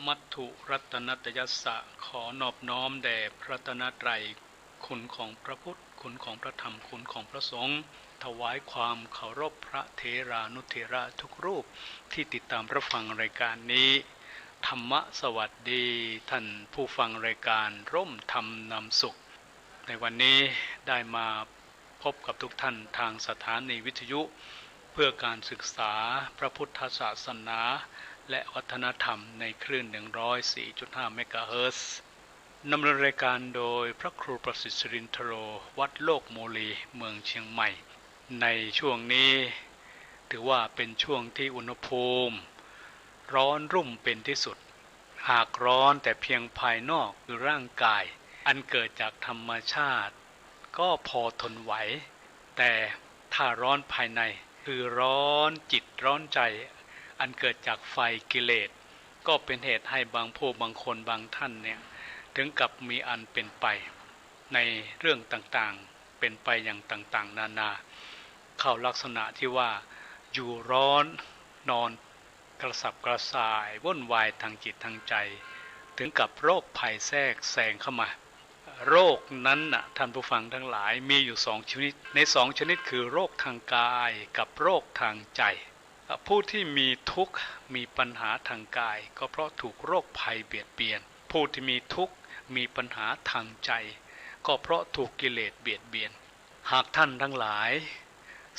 มัตถุรัตนตยัสสะขอนอบน้อมแด่พระรัตนตรัยคุณของพระพุทธคุณของพระธรรมคุณของพระสงฆ์ถวายความเคารพพระเถรานุเถระทุกรูปที่ติดตามรับฟังรายการนี้ธรรมะสวัสดีท่านผู้ฟังรายการร่มธรรมนำสุขในวันนี้ได้มาพบกับทุกท่านทางสถานีวิทยุเพื่อการศึกษาพระพุทธศาสนาและวัฒนธรรมในคลื่น 104.5 เมกะเฮิรตซ์ดำเนินรายการโดยพระครูประสิทธิ์สิรินทโรวัดโลกโมลีเมืองเชียงใหม่ในช่วงนี้ถือว่าเป็นช่วงที่อุณหภูมิร้อนรุ่มเป็นที่สุดหากร้อนแต่เพียงภายนอกคือร่างกายอันเกิดจากธรรมชาติก็พอทนไหวแต่ถ้าร้อนภายในคือร้อนจิตร้อนใจอันเกิดจากไฟกิเลสก็เป็นเหตุให้บางผู้บางคนบางท่านเนี่ยถึงกับมีอันเป็นไปในเรื่องต่างๆเป็นไปอย่างต่างๆนานาเข้าลักษณะที่ว่าอยู่ร้อนนอนกระสับกระส่ายวุ่นวายทางจิตทางใจถึงกับโรคภัยแทรกแซงเข้ามาโรคนั้นน่ะท่านผู้ฟังทั้งหลายมีอยู่สองชนิดในสองชนิดคือโรคทางกายกับโรคทางใจผู้ที่มีทุกข์มีปัญหาทางกายก็เพราะถูกโรคภัยเบียดเบียนผู้ที่มีทุกข์มีปัญหาทางใจก็เพราะถูกกิเลสเบียดเบียนหากท่านทั้งหลาย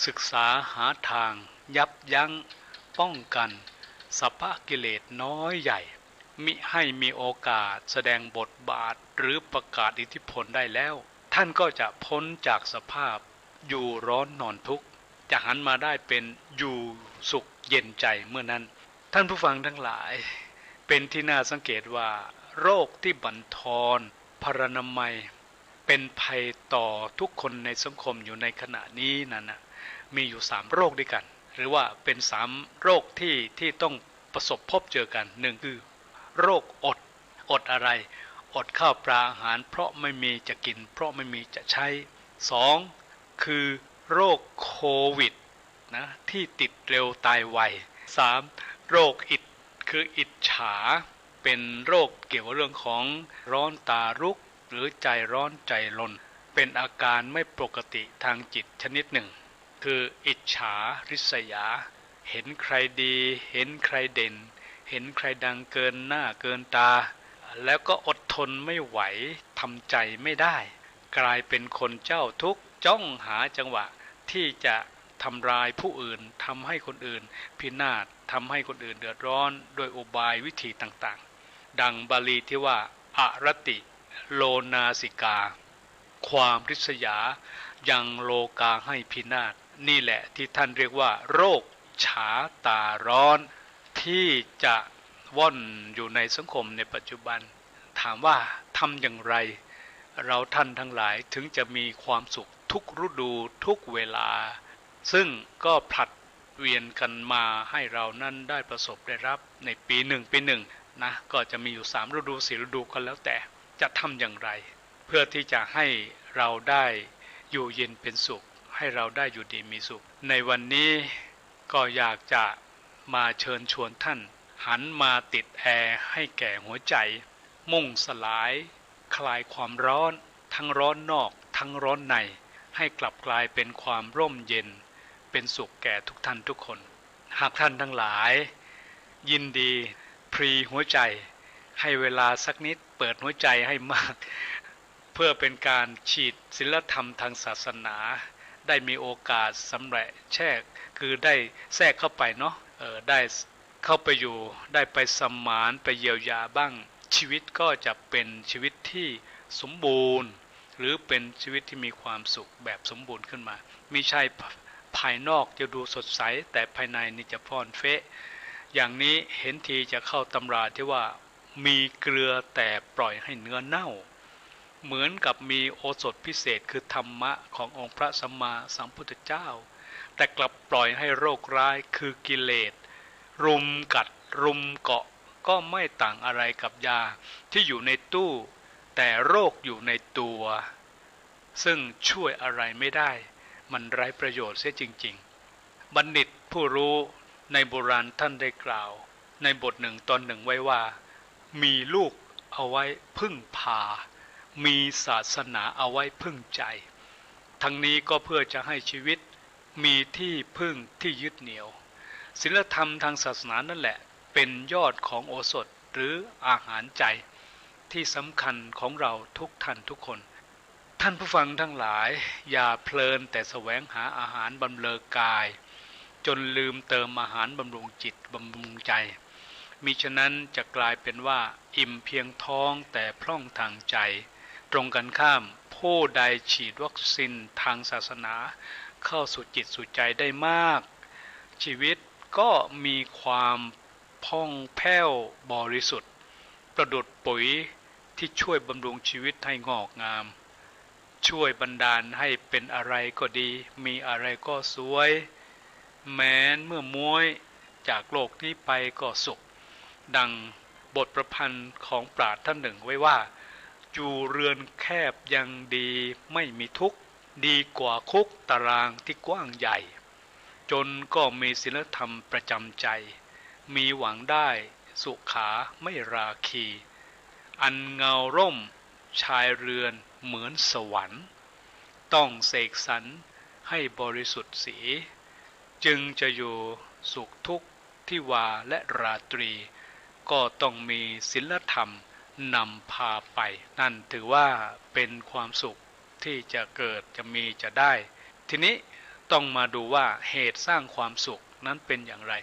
ศึกษาหาทางยับยั้งป้องกันสัพพะกิเลสน้อยใหญ่มิให้มีโอกาสแสดงบทบาทหรือประกาศอิทธิพลได้แล้วท่านก็จะพ้นจากสภาพอยู่ร้อนนอนทุกข์จะหันมาได้เป็นอยู่สุขเย็นใจเมื่อนั้นท่านผู้ฟังทั้งหลายเป็นที่น่าสังเกตว่าโรคที่บั่นทอนพรรณนามัยเป็นภัยต่อทุกคนในสังคมอยู่ในขณะนี้นั่นนะมีอยู่3โรคด้วยกันหรือว่าเป็น3โรคที่ต้องประสบพบเจอกัน1คือโรคอดอะไรอดข้าวปลาอาหารเพราะไม่มีจะกินเพราะไม่มีจะใช้2คือโรคโควิดนะที่ติดเร็วตายไว3โรคคืออิจฉาเป็นโรคเกี่ยวกับเรื่องของร้อนตารุกหรือใจร้อนใจรนเป็นอาการไม่ปกติทางจิตชนิดหนึ่งคืออิจฉาริษยาเห็นใครดีเห็นใครเด่นเห็นใครดังเกินหน้าเกินตาแล้วก็อดทนไม่ไหวทำใจไม่ได้กลายเป็นคนเจ้าทุกข์จ้องหาจังหวะที่จะทำลายผู้อื่นทำให้คนอื่นพินาศทำให้คนอื่นเดือดร้อนโดยอุบายวิธีต่างๆดังบาลีที่ว่าอรติโลนาสิกาความริษยายังโลกาให้พินาศนี่แหละที่ท่านเรียกว่าโรคฉาตาร้อนที่จะว่อนอยู่ในสังคมในปัจจุบันถามว่าทำอย่างไรเราท่านทั้งหลายถึงจะมีความสุขทุกฤดูทุกเวลาซึ่งก็ผลัดเวียนกันมาให้เรานั้นได้ประสบได้รับในปีหนึ่งนะก็จะมีอยู่3ฤดู4ฤดูก็แล้วแต่จะทำอย่างไรเพื่อที่จะให้เราได้อยู่เย็นเป็นสุขให้เราได้อยู่ดีมีสุขในวันนี้ก็อยากจะมาเชิญชวนท่านหันมาติดแอร์ให้แก่หัวใจมุ่งสลายคลายความร้อนทั้งร้อนนอกทั้งร้อนในให้กลับกลายเป็นความร่มเย็นเป็นสุขแก่ทุกท่านทุกคนหากท่านทั้งหลายยินดีพรีหัวใจให้เวลาสักนิดเปิดหัวใจให้มากเพื่อเป็นการฉีดศีลธรรมทางศาสนาได้มีโอกาสสำเร็จแทรกคือได้แทรกเข้าไปเนาะได้เข้าไปอยู่ได้ไปสมานไปเยียวยาบ้างชีวิตก็จะเป็นชีวิตที่สมบูรณ์หรือเป็นชีวิตที่มีความสุขแบบสมบูรณ์ขึ้นมาไม่ใช่ภายนอกจะดูสดใสแต่ภายในนี่จะพ่อนเฟะอย่างนี้เห็นทีจะเข้าตำราที่ว่ามีเกลือแต่ปล่อยให้เนื้อเน่าเหมือนกับมีโอสถพิเศษคือธรรมะขององค์พระสัมมาสัมพุทธเจ้าแต่กลับปล่อยให้โรคร้ายคือกิเลสรุมกัดรุมเกาะก็ไม่ต่างอะไรกับยาที่อยู่ในตู้แต่โรคอยู่ในตัวซึ่งช่วยอะไรไม่ได้มันไร้ประโยชน์เสียจริงๆบัณฑิตผู้รู้ในโบราณท่านได้กล่าวในบทหนึ่งตอนหนึ่งไว้ว่า มีลูกเอาไว้พึ่งพามีศาสนาเอาไว้พึ่งใจทั้งนี้ก็เพื่อจะให้ชีวิตมีที่พึ่งที่ยึดเหนี่ยวศีลธรรมทางศาสนานั่นแหละเป็นยอดของโอสถหรืออาหารใจที่สำคัญของเราทุกท่านทุกคนท่านผู้ฟังทั้งหลายอย่าเพลินแต่แสวงหาอาหารบำเรอกายจนลืมเติมอาหารบำรุงจิตบำรุงใจมิฉะนั้นจะกลายเป็นว่าอิ่มเพียงท้องแต่พร่องทางใจตรงกันข้ามผู้ใดฉีดวัคซีนทางศาสนาเข้าสู่จิตสู่ใจได้มากชีวิตก็มีความพ่องแผ้วบริสุทธิ์ประดุจปุ๋ยที่ช่วยบำรุงชีวิตให้งอกงามช่วยบันดาลให้เป็นอะไรก็ดีมีอะไรก็สวยแม้นเมื่อม้วยจากโลกนี้ไปก็สุขดังบทประพันธ์ของปราชญ์ท่านหนึ่งไว้ว่าอยู่เรือนแคบยังดีไม่มีทุกข์ดีกว่าคุกตารางที่กว้างใหญ่จนก็มีศีลธรรมประจำใจมีหวังได้สุขาไม่ราคีอันเงาร่มชายเรือนเหมือนสวรรค์ต้องเสกสรรให้บริสุทธิ์สีจึงจะอยู่สุขทุกข์ที่วาและราตรีก็ต้องมีศีลธรรมนำพาไปนั่นถือว่าเป็นความสุขที่จะเกิดจะมีจะได้ทีนี้ต้องมาดูว่าเหตุสร้างความสุขนั้นเป็นอย่างไร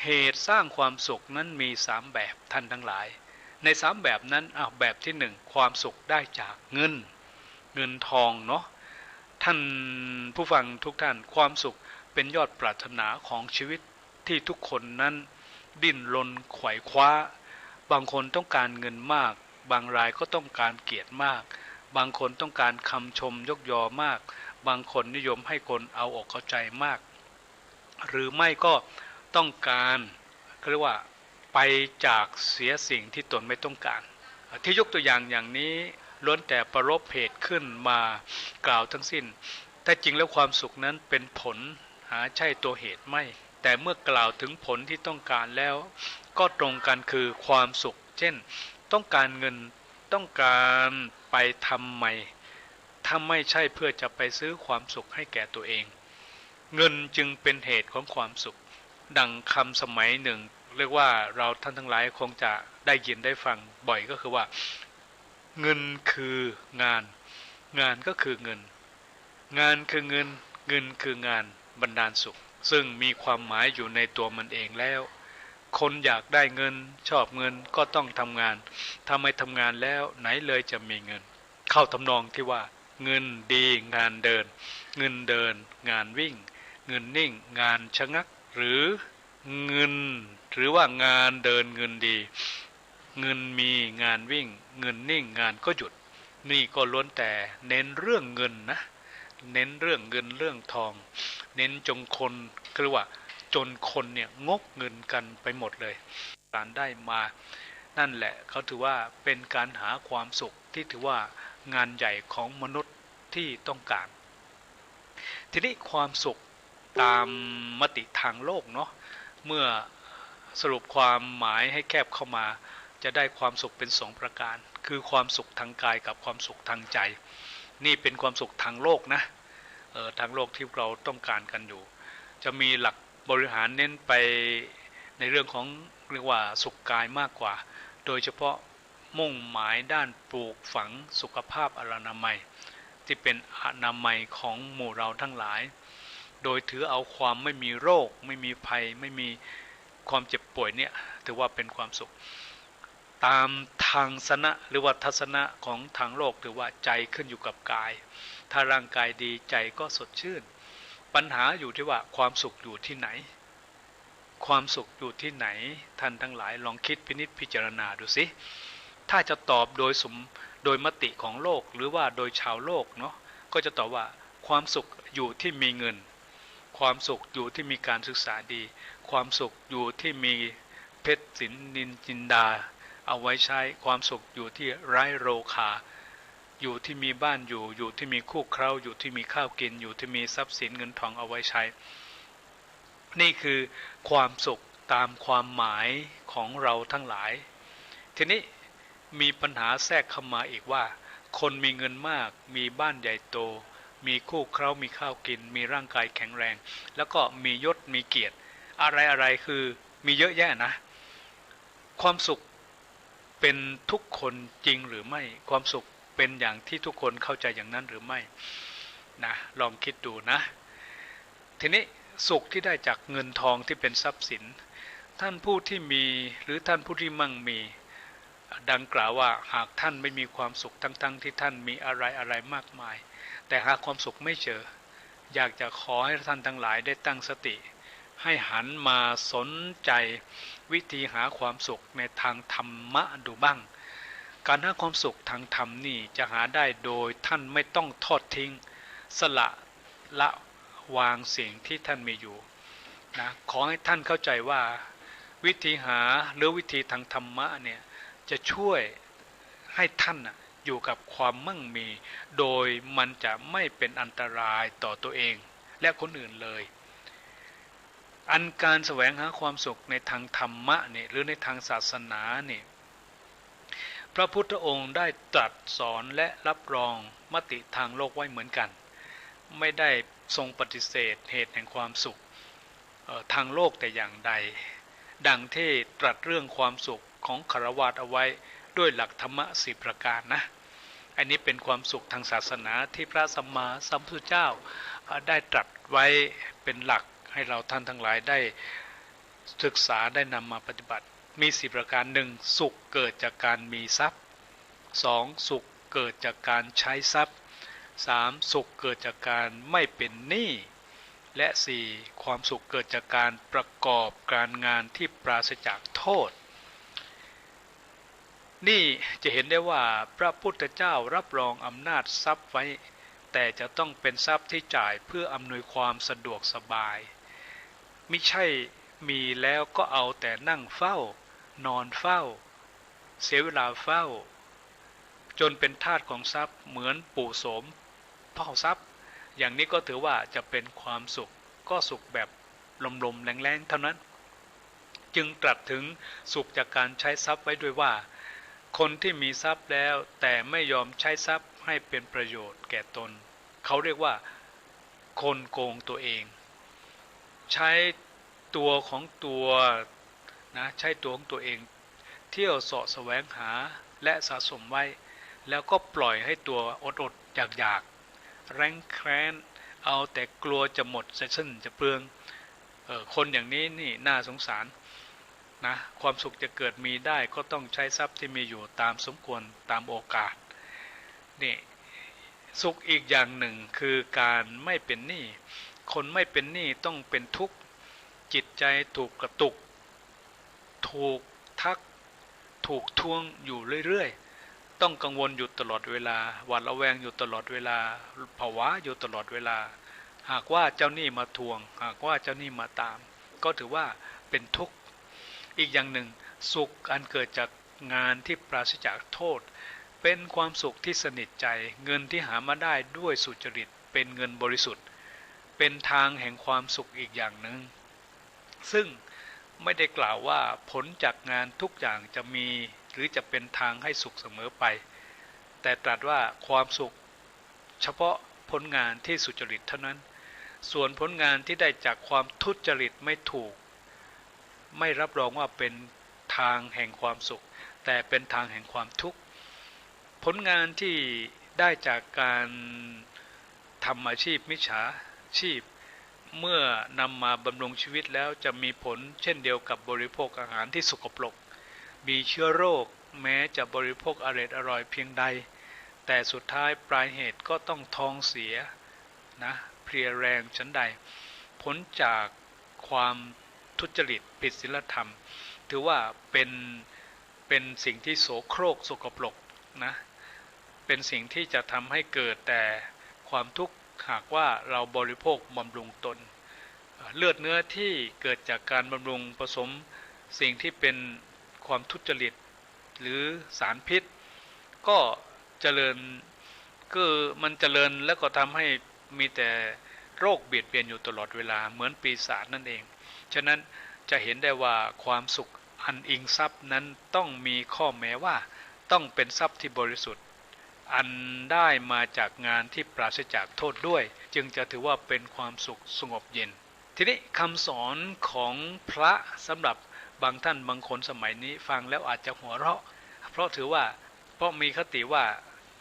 เหตุสร้างความสุขนั้นมี3แบบท่านทั้งหลายใน3แบบนั้นแบบที่1ความสุขได้จากเงินทองเนาะท่านผู้ฟังทุกท่านความสุขเป็นยอดปรารถนาของชีวิตที่ทุกคนนั้นดิ้นรนไขว่คว้าบางคนต้องการเงินมากบางรายก็ต้องการเกียรติมากบางคนต้องการคำชมยกยอมากบางคนนิยมให้คนเอาอกเอาใจมากหรือไม่ก็ต้องการเรียกว่าไปจากเสียสิ่งที่ตนไม่ต้องการที่ยกตัวอย่างนี้ล้วนแต่ประรบเหตุขึ้นมากล่าวทั้งสิ้นแต่จริงแล้วความสุขนั้นเป็นผลหาใช่ตัวเหตุไม่แต่เมื่อกล่าวถึงผลที่ต้องการแล้วก็ตรงกันคือความสุขเช่นต้องการเงินต้องการไปทำไมถ้าไม่ใช่เพื่อจะไปซื้อความสุขให้แก่ตัวเองเงินจึงเป็นเหตุของความสุขดังคำสมัยหนึ่งเรียกว่าเราท่านทั้งหลายคงจะได้ยินได้ฟังบ่อยก็คือว่าเงินคืองานงานก็คือเงินงานคือเงินเงินคืองานบันดาลสุขซึ่งมีความหมายอยู่ในตัวมันเองแล้วคนอยากได้เงินชอบเงินก็ต้องทำงานถ้าไม่ทำงานแล้วไหนเลยจะมีเงินเข้าทำนองที่ว่าเงินดีงานเดินเงินเดินงานวิ่งเงินนิ่งงานชะงักหรือเงินหรือว่างานเดินเงินดีเงินมีงานวิ่งเงินนิ่งงานก็หยุดนี่ก็ล้วนแต่เน้นเรื่องเงินนะเน้นเรื่องเงินเรื่องทองเน้นจงคนคือว่าจนคนเนี่ยงกเงินกันไปหมดเลยการได้มานั่นแหละเขาถือว่าเป็นการหาความสุขที่ถือว่างานใหญ่ของมนุษย์ที่ต้องการทีนี้ความสุขตามมติทางโลกเนาะเมื่อสรุปความหมายให้แคบเข้ามาจะได้ความสุขเป็น2ประการคือความสุขทางกายกับความสุขทางใจนี่เป็นความสุขทางโลกนะทางโลกที่เราต้องการกันอยู่จะมีหลักบริหารเน้นไปในเรื่องของเรียกว่าสุขกายมากกว่าโดยเฉพาะมุ่งหมายด้านปลูกฝังสุขภาพอนามัยที่เป็นอนามัยของหมู่เราทั้งหลายโดยถือเอาความไม่มีโรคไม่มีภัยไม่มีความเจ็บป่วยเนี่ยถือว่าเป็นความสุขตามทางสนะหรือว่าทัศนะของทางโลกถือว่าใจขึ้นอยู่กับกายถ้าร่างกายดีใจก็สดชื่นปัญหาอยู่ที่ว่าความสุขอยู่ที่ไหนความสุขอยู่ที่ไหนท่านทั้งหลายลองคิดพินิจพิจารณาดูสิถ้าจะตอบโดยมติของโลกหรือว่าโดยชาวโลกเนาะก็จะตอบว่าความสุขอยู่ที่มีเงินความสุขอยู่ที่มีการศึกษาดีความสุขอยู่ที่มีเพชรสินนินจินดาเอาไว้ใช้ความสุขอยู่ที่ไร้โรคาอยู่ที่มีบ้านอยู่ที่มีคู่เคราอยู่ที่มีข้าวกินอยู่ที่มีทรัพย์สินเงินทองเอาไว้ใช้นี่คือความสุขตามความหมายของเราทั้งหลายทีนี้ มีปัญหาแทรกเข้ามาอีกว่าคนมีเงินมากมีบ้านใหญ่โตมีคู่เครามีข้าวกินมีร่างกายแข็งแรงแล้วก็มียศมีเกียรติอะไรคือมีเยอะแยะนะความสุขเป็นทุกคนจริงหรือไม่ความสุขเป็นอย่างที่ทุกคนเข้าใจอย่างนั้นหรือไม่นะลองคิดดูนะทีนี้สุขที่ได้จากเงินทองที่เป็นทรัพย์สินท่านผู้ที่มีหรือท่านผู้ที่มั่งมีดังกล่าวว่าหากท่านไม่มีความสุขทั้งที่ท่านมีอะไรมากมายแต่หาความสุขไม่เจออยากจะขอให้ท่านทั้งหลายได้ตั้งสติให้หันมาสนใจวิธีหาความสุขในทางธรรมะดูบ้างการหาความสุขทางธรรมนี่จะหาได้โดยท่านไม่ต้องทอดทิ้งสละวางสิ่งที่ท่านมีอยู่นะขอให้ท่านเข้าใจว่าวิธีหาหรือวิธีทางธรรมะเนี่ยจะช่วยให้ท่านอยู่กับความมั่งมีโดยมันจะไม่เป็นอันตรายต่อตัวเองและคนอื่นเลยอันการแสวงหาความสุขในทางธรรมะเนี่ยหรือในทางศาสนาเนี่ยพระพุทธองค์ได้ตรัสสอนและรับรองมติทางโลกไว้เหมือนกันไม่ได้ทรงปฏิเสธเหตุแห่งความสุขทางโลกแต่อย่างใดดังที่ตรัสเรื่องความสุขของฆราวาสเอาไว้ด้วยหลักธรรมะ4ประการนะอันนี้เป็นความสุขทางศาสนาที่พระสัมมาสัมพุทธเจ้าได้ตรัสไว้เป็นหลักให้เราท่านทั้งหลายได้ศึกษาได้นำมาปฏิบัติมี4ประการหนึ่งสุขเกิดจากการมีทรัพย์2สุขเกิดจากการใช้ทรัพย์3สุขเกิดจากการไม่เป็นหนี้และ4ความสุขเกิดจากการประกอบการงานที่ปราศจากโทษนี่จะเห็นได้ว่าพระพุทธเจ้ารับรองอำนาจทรัพย์ไว้แต่จะต้องเป็นทรัพย์ที่จ่ายเพื่ออำนวยความสะดวกสบายไม่ใช่มีแล้วก็เอาแต่นั่งเฝ้านอนเฝ้าเสียเวลาเฝ้าจนเป็นทาสของทรัพย์เหมือนปู่โสมเฝ้าทรัพย์อย่างนี้ก็ถือว่าจะเป็นความสุขก็สุขแบบลมๆแรงๆเท่านั้นจึงตรัสถึงสุขจากการใช้ทรัพย์ไว้ด้วยว่าคนที่มีทรัพย์แล้วแต่ไม่ยอมใช้ทรัพย์ให้เป็นประโยชน์แก่ตนเขาเรียกว่าคนโกงตัวเองใช้ตัวของตัวนะใช้ตัวของตัวเองเที่ยวเสาะแสวงหาและสะสมไว้แล้วก็ปล่อยให้ตัวอดอยากแร้นแค้นเอาแต่กลัวจะหมดจะสิ้นจะเปลืองคนอย่างนี้นี่น่าสงสารนะความสุขจะเกิดมีได้ก็ต้องใช้ทรัพย์ที่มีอยู่ตามสมควรตามโอกาสนี่สุขอีกอย่างหนึ่งคือการไม่เป็นหนี้คนไม่เป็นหนี้ต้องเป็นทุกข์จิตใจถูกกระตุกถูกทักถูกทวงอยู่เรื่อยๆต้องกังวลอยู่ตลอดเวลาหวาดระแวงอยู่ตลอดเวลาภาวะอยู่ตลอดเวลาหากว่าเจ้าหนี้มาทวงหากว่าเจ้าหนี้มาตามก็ถือว่าเป็นทุกข์อีกอย่างหนึ่งสุขอันเกิดจากงานที่ปราศจากโทษเป็นความสุขที่สนิทใจเงินที่หามาได้ด้วยสุจริตเป็นเงินบริสุทธิ์เป็นทางแห่งความสุขอีกอย่างหนึ่งซึ่งไม่ได้กล่าวว่าผลจากงานทุกอย่างจะมีหรือจะเป็นทางให้สุขเสมอไปแต่ตรัสว่าความสุขเฉพาะผลงานที่สุจริตเท่านั้นส่วนผลงานที่ได้จากความทุจริตไม่ถูกไม่รับรองว่าเป็นทางแห่งความสุขแต่เป็นทางแห่งความทุกข์ผลงานที่ได้จากการทำอาชีพมิจฉาชีพเมื่อนำมาบำรุงชีวิตแล้วจะมีผลเช่นเดียวกับบริโภคอาหารที่สกปรกมีเชื้อโรคแม้จะบริโภคอร่อยเพียงใดแต่สุดท้ายปลายเหตุก็ต้องท้องเสียนะเพลียแรงฉันใดผลจากความทุจริตผิดศีลธรรมถือว่าเป็นสิ่งที่โสโครกสกปรกนะเป็นสิ่งที่จะทำให้เกิดแต่ความทุกข์หากว่าเราบริโภคบำรุงตนเลือดเนื้อที่เกิดจากการบำรุงผสมสิ่งที่เป็นความทุจริตหรือสารพิษก็เจริญคือมันเจริญแล้วก็ทำให้มีแต่โรคเบียดเบียนอยู่ตลอดเวลาเหมือนปีศาจนั่นเองฉะนั้นจะเห็นได้ว่าความสุขอันอิงทรัพย์นั้นต้องมีข้อแม้ว่า ต้องเป็นทรัพย์ที่บริสุทธิ์อันได้มาจากงานที่ปราศจากโทษด้วยจึงจะถือว่าเป็นความสุขสงบเย็นทีนี้คำสอนของพระสำหรับบางท่านบางคนสมัยนี้ฟังแล้วอาจจะหัวเราะเพราะถือว่ามีคติว่า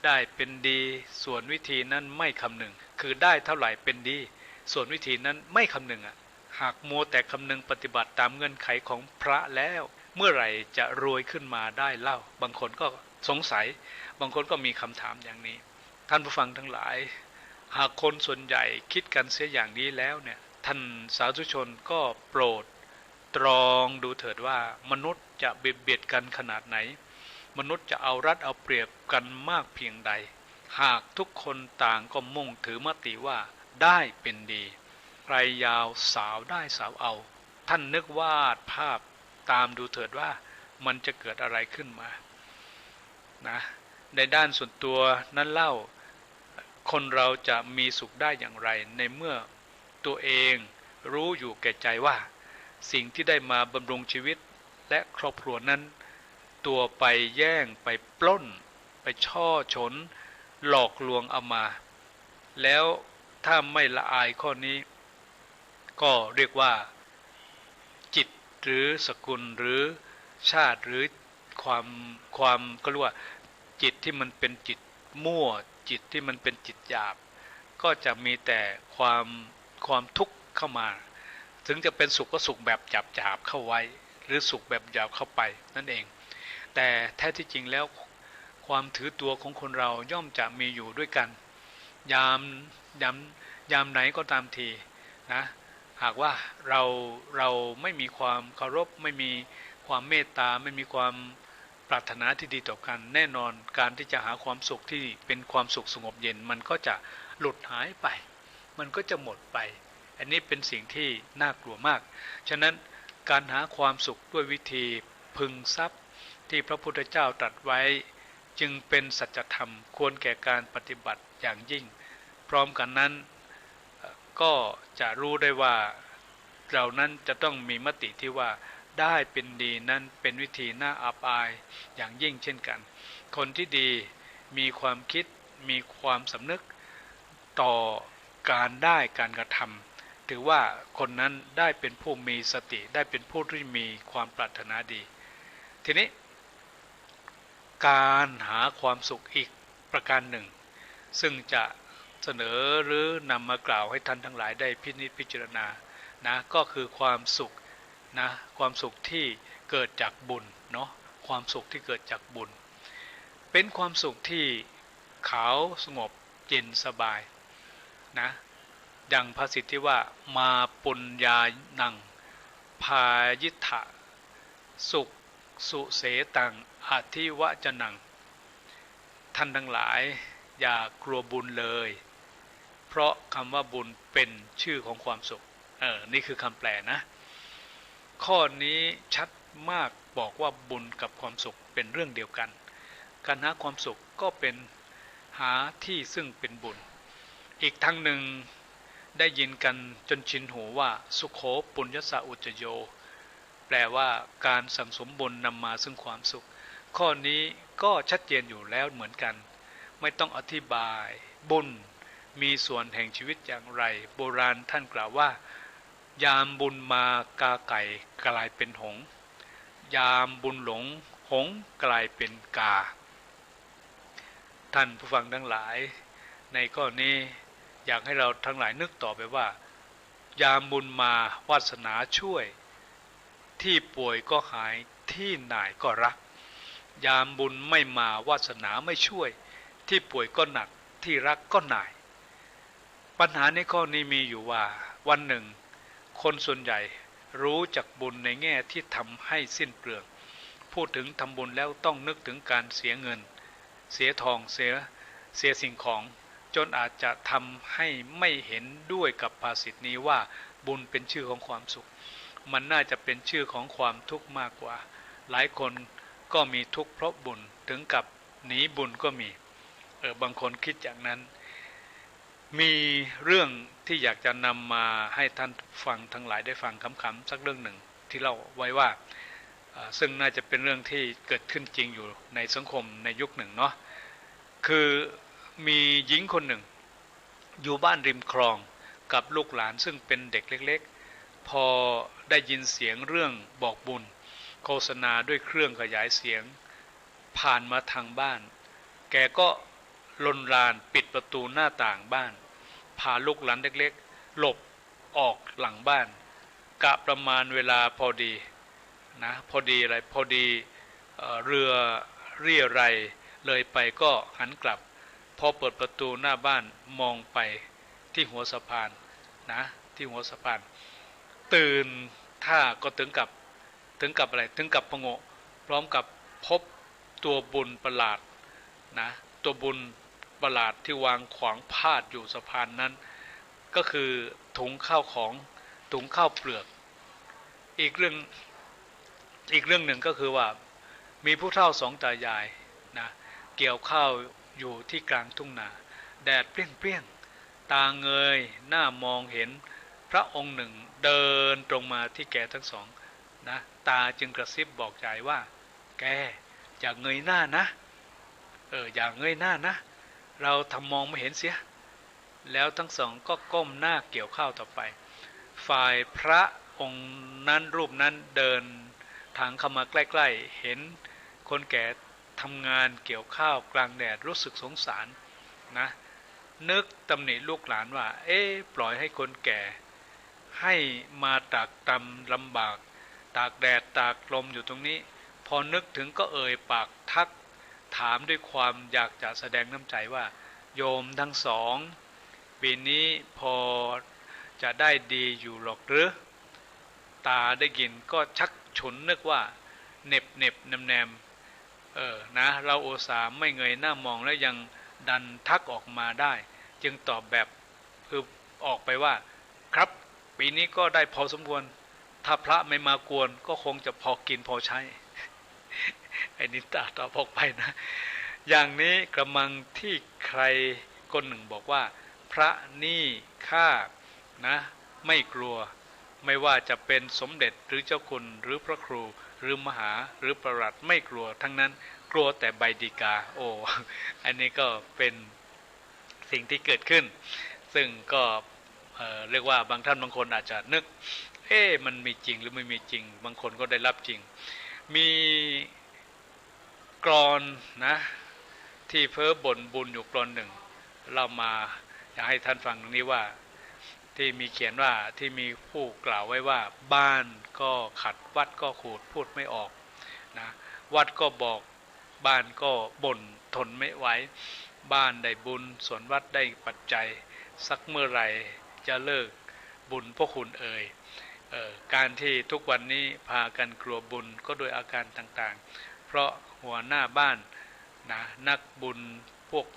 ได้เป็นดีส่วนวิธีนั้นไม่คำนึงคือได้เท่าไหร่เป็นดีส่วนวิธีนั้นไม่คำนึงหากมัวแต่คำนึงปฏิบัติตามเงื่อนไขของพระแล้วเมื่อไหร่จะรวยขึ้นมาได้เล่าบางคนก็สงสัยบางคนก็มีคำถามอย่างนี้ท่านผู้ฟังทั้งหลายหากคนส่วนใหญ่คิดกันเสียอย่างนี้แล้วเนี่ยท่านสาธุชนก็โปรดตรองดูเถิดว่ามนุษย์จะเบียดกันขนาดไหนมนุษย์จะเอารัดเอาเปรียบกันมากเพียงใดหากทุกคนต่างก็มุ่งถือมติว่าได้เป็นดีใครยาวสาวได้สาวเอาท่านนึกวาดภาพตามดูเถิดว่ามันจะเกิดอะไรขึ้นมานะในด้านส่วนตัวนั้นเล่าคนเราจะมีสุขได้อย่างไรในเมื่อตัวเองรู้อยู่แก่ใจว่าสิ่งที่ได้มาบำรุงชีวิตและครอบครัวนั้นตัวไปแย่งไปปล้นไปช่อฉนหลอกลวงเอามาแล้วถ้าไม่ละอายข้อนี้ก็เรียกว่าจิตหรือสกุลหรือชาติหรือความก็เรียกว่าจิตที่มันเป็นจิตมั่วจิตที่มันเป็นจิตหยาบก็จะมีแต่ความทุกข์เข้ามาถึงจะเป็นสุขก็สุขแบบหยาบเข้าไว้หรือสุขแบบหยาบเข้าไปนั่นเองแต่แท้ที่จริงแล้วความถือตัวของคนเราย่อมจะมีอยู่ด้วยกันยามไหนก็ตามทีนะหากว่าเราไม่มีความเคารพไม่มีความเมตตาไม่มีความปรารถนาที่ดีต่อกันแน่นอนการที่จะหาความสุขที่เป็นความสุขสงบเย็นมันก็จะหลุดหายไปมันก็จะหมดไปอันนี้เป็นสิ่งที่น่ากลัวมากฉะนั้นการหาความสุขด้วยวิธีพึงทรัพย์ที่พระพุทธเจ้าตรัสไว้จึงเป็นสัจธรรมควรแก่การปฏิบัติอย่างยิ่งพร้อมกันนั้นก็จะรู้ได้ว่าเรานั้นจะต้องมีมติที่ว่าได้เป็นดีนั้นเป็นวิธีน่าอับอายอย่างยิ่งเช่นกันคนที่ดีมีความคิดมีความสำนึกต่อการได้การกระทำถือว่าคนนั้นได้เป็นผู้มีสติได้เป็นผู้ที่มีความปรารถนาดีทีนี้การหาความสุขอีกประการหนึ่งซึ่งจะเสนอหรือนำมากล่าวให้ท่านทั้งหลายได้พินิจพิจารณานะก็คือความสุขนะความสุขที่เกิดจากบุญเนาะความสุขที่เกิดจากบุญเป็นความสุขที่ขาวสงบเย็นสบายนะดังภาษิตที่ว่ามาปุญญานังพายิทธะสุขสุเสตังอธิวจนังท่านทั้งหลายอย่ากลัวบุญเลยเพราะคำว่าบุญเป็นชื่อของความสุขนี่คือคำแปลนะข้อนี้ชัดมากบอกว่าบุญกับความสุขเป็นเรื่องเดียวกันการหาความสุขก็เป็นหาที่ซึ่งเป็นบุญอีกทั้งหนึ่งได้ยินกันจนชินหูว่าสุโขปุญญสะอุจโยแปลว่าการสั่งสมบุญนำมาซึ่งความสุขข้อนี้ก็ชัดเจนอยู่แล้วเหมือนกันไม่ต้องอธิบายบุญมีส่วนแห่งชีวิตอย่างไรโบราณท่านกล่าวว่ายามบุญมากาไก่กลายเป็นหงส์ยามบุญหลงหงส์กลายเป็นกาท่านผู้ฟังทั้งหลายในข้อนี้อยากให้เราทั้งหลายนึกต่อไปว่ายามบุญมาวาสนาช่วยที่ป่วยก็หายที่หน่ายก็รักยามบุญไม่มาวาสนาไม่ช่วยที่ป่วยก็หนักที่รักก็หน่ายปัญหาในข้อนี้มีอยู่ว่าวันหนึ่งคนส่วนใหญ่รู้จักบุญในแง่ที่ทำให้สิ้นเปลืองพูดถึงทำบุญแล้วต้องนึกถึงการเสียเงินเสียทองเสียสิ่งของจนอาจจะทำให้ไม่เห็นด้วยกับภาษิตนี้ว่าบุญเป็นชื่อของความสุขมันน่าจะเป็นชื่อของความทุกข์มากกว่าหลายคนก็มีทุกข์เพราะบุญถึงกับหนีบุญก็มีบางคนคิดอย่างนั้นมีเรื่องที่อยากจะนำมาให้ท่านฟังทั้งหลายได้ฟังขำๆสักเรื่องหนึ่งที่เล่าไว้ว่า ซึ่งน่าจะเป็นเรื่องที่เกิดขึ้นจริงอยู่ในสังคมในยุคหนึ่งเนาะคือมีหญิงคนหนึ่งอยู่บ้านริมคลองกับลูกหลานซึ่งเป็นเด็กเล็กๆพอได้ยินเสียงเรื่องบอกบุญโฆษณาด้วยเครื่องขยายเสียงผ่านมาทางบ้านแกก็ลนรานปิดประตูหน้าต่างบ้านพาลูกหลานเล็กๆหลบออกหลังบ้านกะประมาณเวลาพอดีนะพอดีอะไรพอดีเรือเรี่ยไรเลยไปก็หันกลับพอเปิดประตูหน้าบ้านมองไปที่หัวสะพานนะที่หัวสะพานตื่นท่าก็ถึงกับอะไรถึงกับพงะพร้อมกับพบตัวบุญประหลาดนะตัวบุญประหลาดที่วางขวางพาดอยู่สะพานนั้นก็คือถุงข้าวของถุงข้าวเปลือกอีกเรื่องหนึ่งก็คือว่ามีผู้เฒ่าสองตายายนะเกี่ยวข้าวอยู่ที่กลางทุ่งนาแดดเปรี้ยงๆตาเงยหน้ามองเห็นพระองค์หนึ่งเดินตรงมาที่แกทั้งสองนะตาจึงกระซิบบอกยายว่าแกอย่าเงยหน้านะอย่าเงยหน้านะเราทำมองไม่เห็นเสียแล้วทั้งสองก็ก้มหน้าเกี่ยวข้าวต่อไปฝ่ายพระองค์นั้นรูปนั้นเดินทางเข้ามาใกล้ๆเห็นคนแก่ทำงานเกี่ยวข้าวกลางแดดรู้สึกสงสารนะนึกตำหนิลูกหลานว่าปล่อยให้คนแก่ให้มาตากตำลำบากตากแดดตากลมอยู่ตรงนี้พอนึกถึงก็เอ่ยปากทักถามด้วยความอยากจะแสดงน้ำใจว่าโยมทั้งสองปีนี้พอจะได้ดีอยู่หรอกหรือตาได้ยินก็ชักฉุนนึกว่าเน็บแนมนะเราอุตส่าห์ไม่เงยหน้ามองแล้วยังดันทักออกมาได้จึงตอบแบบคือออกไปว่าครับปีนี้ก็ได้พอสมควรถ้าพระไม่มากวนก็คงจะพอกินพอใช้ไอ้นิตาตอบออกไปนะอย่างนี้กระมังที่ใครคนหนึ่งบอกว่าพระนี่ข้านะไม่กลัวไม่ว่าจะเป็นสมเด็จหรือเจ้าคุณหรือพระครูหรือมหาหรือประหลัดไม่กลัวทั้งนั้นกลัวแต่ใบดีกาโอ้อันนี้ก็เป็นสิ่งที่เกิดขึ้นซึ่งก็เรียกว่าบางท่านบางคนอาจจะนึกมันมีจริงหรือไม่มีจริงบางคนก็ได้รับจริงมีกลอนนะที่เพ้อบ่นบุญอยู่กลอนหนึ่งเรามาอยากให้ท่านฟังตรงนี้ว่าที่มีเขียนว่าที่มีผู้กล่าวไว้ว่าบ้านก็ขัดวัดก็ขูดพูดไม่ออกนะวัดก็บอกบ้านก็บ่นทนไม่ไหวบ้านได้บุญส่วนวัดได้ปัจจัยสักเมื่อไหร่จะเลิกบุญพวกคุณการที่ทุกวันนี้พากันกลัวบุญก็โดยอาการต่างๆเพราะหัวหน้าบ้านนะนักบุญพวก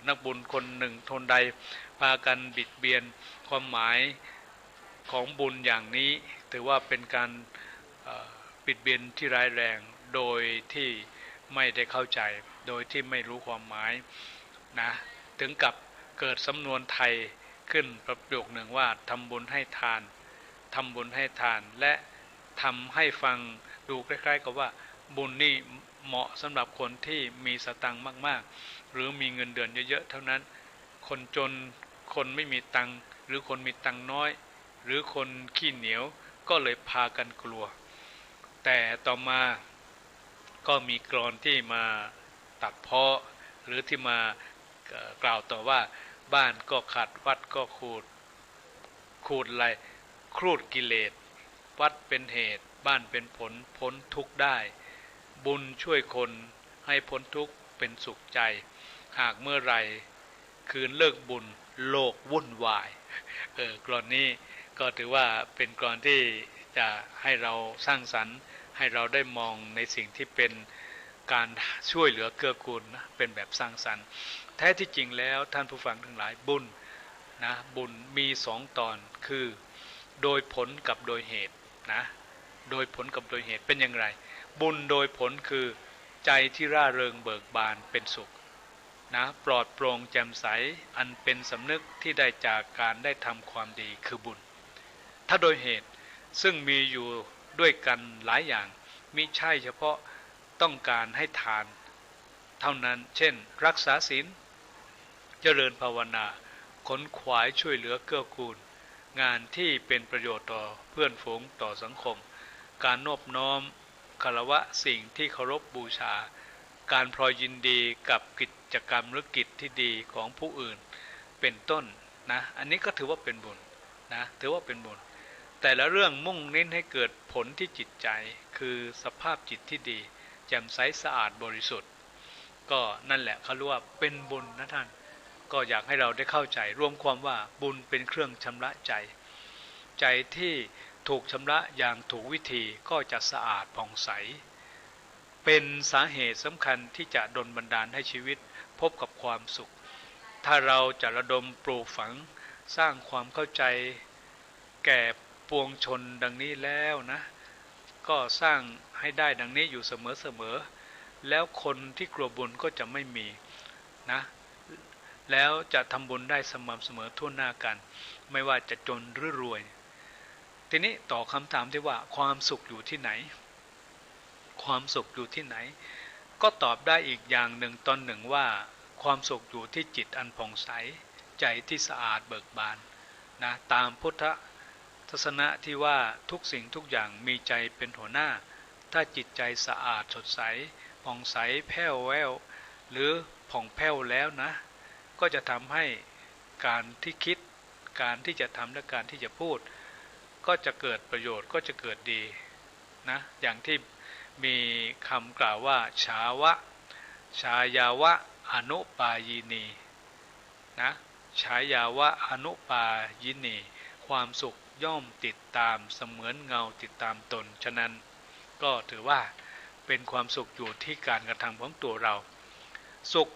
นักบุญคนหนึ่งคนใดพากันบิดเบียนความหมายของบุญอย่างนี้ถือว่าเป็นการบิดเบียนที่ร้ายแรงโดยที่ไม่ได้เข้าใจโดยที่ไม่รู้ความหมายนะถึงกับเกิดสำนวนไทยขึ้นประโยคหนึ่งว่าทำบุญให้ทานทำบุญให้ทานและทำให้ฟังดูคล้ายๆกับว่าบุญนี่เหมาะสำหรับคนที่มีสตังค์มากๆหรือมีเงินเดือนเยอะๆเท่านั้นคนจนคนไม่มีตังค์หรือคนมีตังค์น้อยหรือคนขี้เหนียวก็เลยพากันกลัวแต่ต่อมาก็มีกลอนที่มาตัดเพ้อหรือที่มากล่าวต่อว่าบ้านก็ขัดวัดก็ขูดอะไรครูดกิเลสวัดเป็นเหตุบ้านเป็นผลพ้นทุกข์ได้บุญช่วยคนให้พ้นทุกข์เป็นสุขใจหากเมื่อไรคืนเลิกบุญโลกวุ่นวายกลอนนี้ก็ถือว่าเป็นกลอนที่จะให้เราสร้างสรรค์ให้เราได้มองในสิ่งที่เป็นการช่วยเหลือเกื้อกูลนะเป็นแบบสร้างสรรค์แท้ที่จริงแล้วท่านผู้ฟังทั้งหลายบุญนะบุญมี2 ตอนคือโดยผลกับโดยเหตุนะโดยผลกับโดยเหตุเป็นอย่างไรบุญโดยผลคือใจที่ร่าเริงเบิกบานเป็นสุขนะปลอดโปร่งแจ่มใสอันเป็นสำนึกที่ได้จากการได้ทำความดีคือบุญถ้าโดยเหตุซึ่งมีอยู่ด้วยกันหลายอย่าง มิใช่เฉพาะต้องการให้ทานเท่านั้นเช่นรักษาศีลเจริญภาวนาขนขวายช่วยเหลือเกื้อกูลงานที่เป็นประโยชน์ต่อเพื่อนฝูงต่อสังคมการนอบน้อมคารวะสิ่งที่เคารพบูชาการพลอยยินดีกับกิจกรรมหรือกิจที่ดีของผู้อื่นเป็นต้นนะอันนี้ก็ถือว่าเป็นบุญนะถือว่าเป็นบุญแต่ละเรื่องมุ่งเน้นให้เกิดผลที่จิตใจคือสภาพจิตที่ดีแจ่มใสสะอาดบริสุทธิ์ก็นั่นแหละเขาเรียกว่าเป็นบุญนะท่านก็อยากให้เราได้เข้าใจรวมความว่าบุญเป็นเครื่องชำระใจใจที่ถูกชำระอย่างถูกวิธีก็จะสะอาดผ่องใสเป็นสาเหตุสำคัญที่จะดลบันดาลให้ชีวิตพบกับความสุขถ้าเราจะระดมปลูกฝังสร้างความเข้าใจแก่ปวงชนดังนี้แล้วนะก็สร้างให้ได้ดังนี้อยู่เสมอแล้วคนที่กลัวบุญก็จะไม่มีนะแล้วจะทำบุญได้สม่ำเสมอทั่วหน้ากันไม่ว่าจะจนหรือรวยทีนี้ต่อคำถามที่ว่าความสุขอยู่ที่ไหนความสุขอยู่ที่ไหนก็ตอบได้อีกอย่างหนึ่งตอนหนึ่งว่าความสุขอยู่ที่จิตอันผ่องใสใจที่สะอาดเบิกบานนะตามพุทธทัศนะที่ว่าทุกสิ่งทุกอย่างมีใจเป็นหัวหน้าถ้าจิตใจสะอาดสดใสผ่องใสแผ้วแววหรือผ่องแผ้วแล้วนะก็จะทำให้การที่คิดการที่จะทำและการที่จะพูดก็จะเกิดประโยชน์ก็จะเกิดดีนะอย่างที่มีคำกล่าวว่าชายาวะอนุปายินีนะฉายาวะอนุปายินีความสุขย่อมติดตามเสมือนเงาติดตามตนฉะนั้นก็ถือว่าเป็นความสุขอยู่ที่การกระทำของตัวเราสุข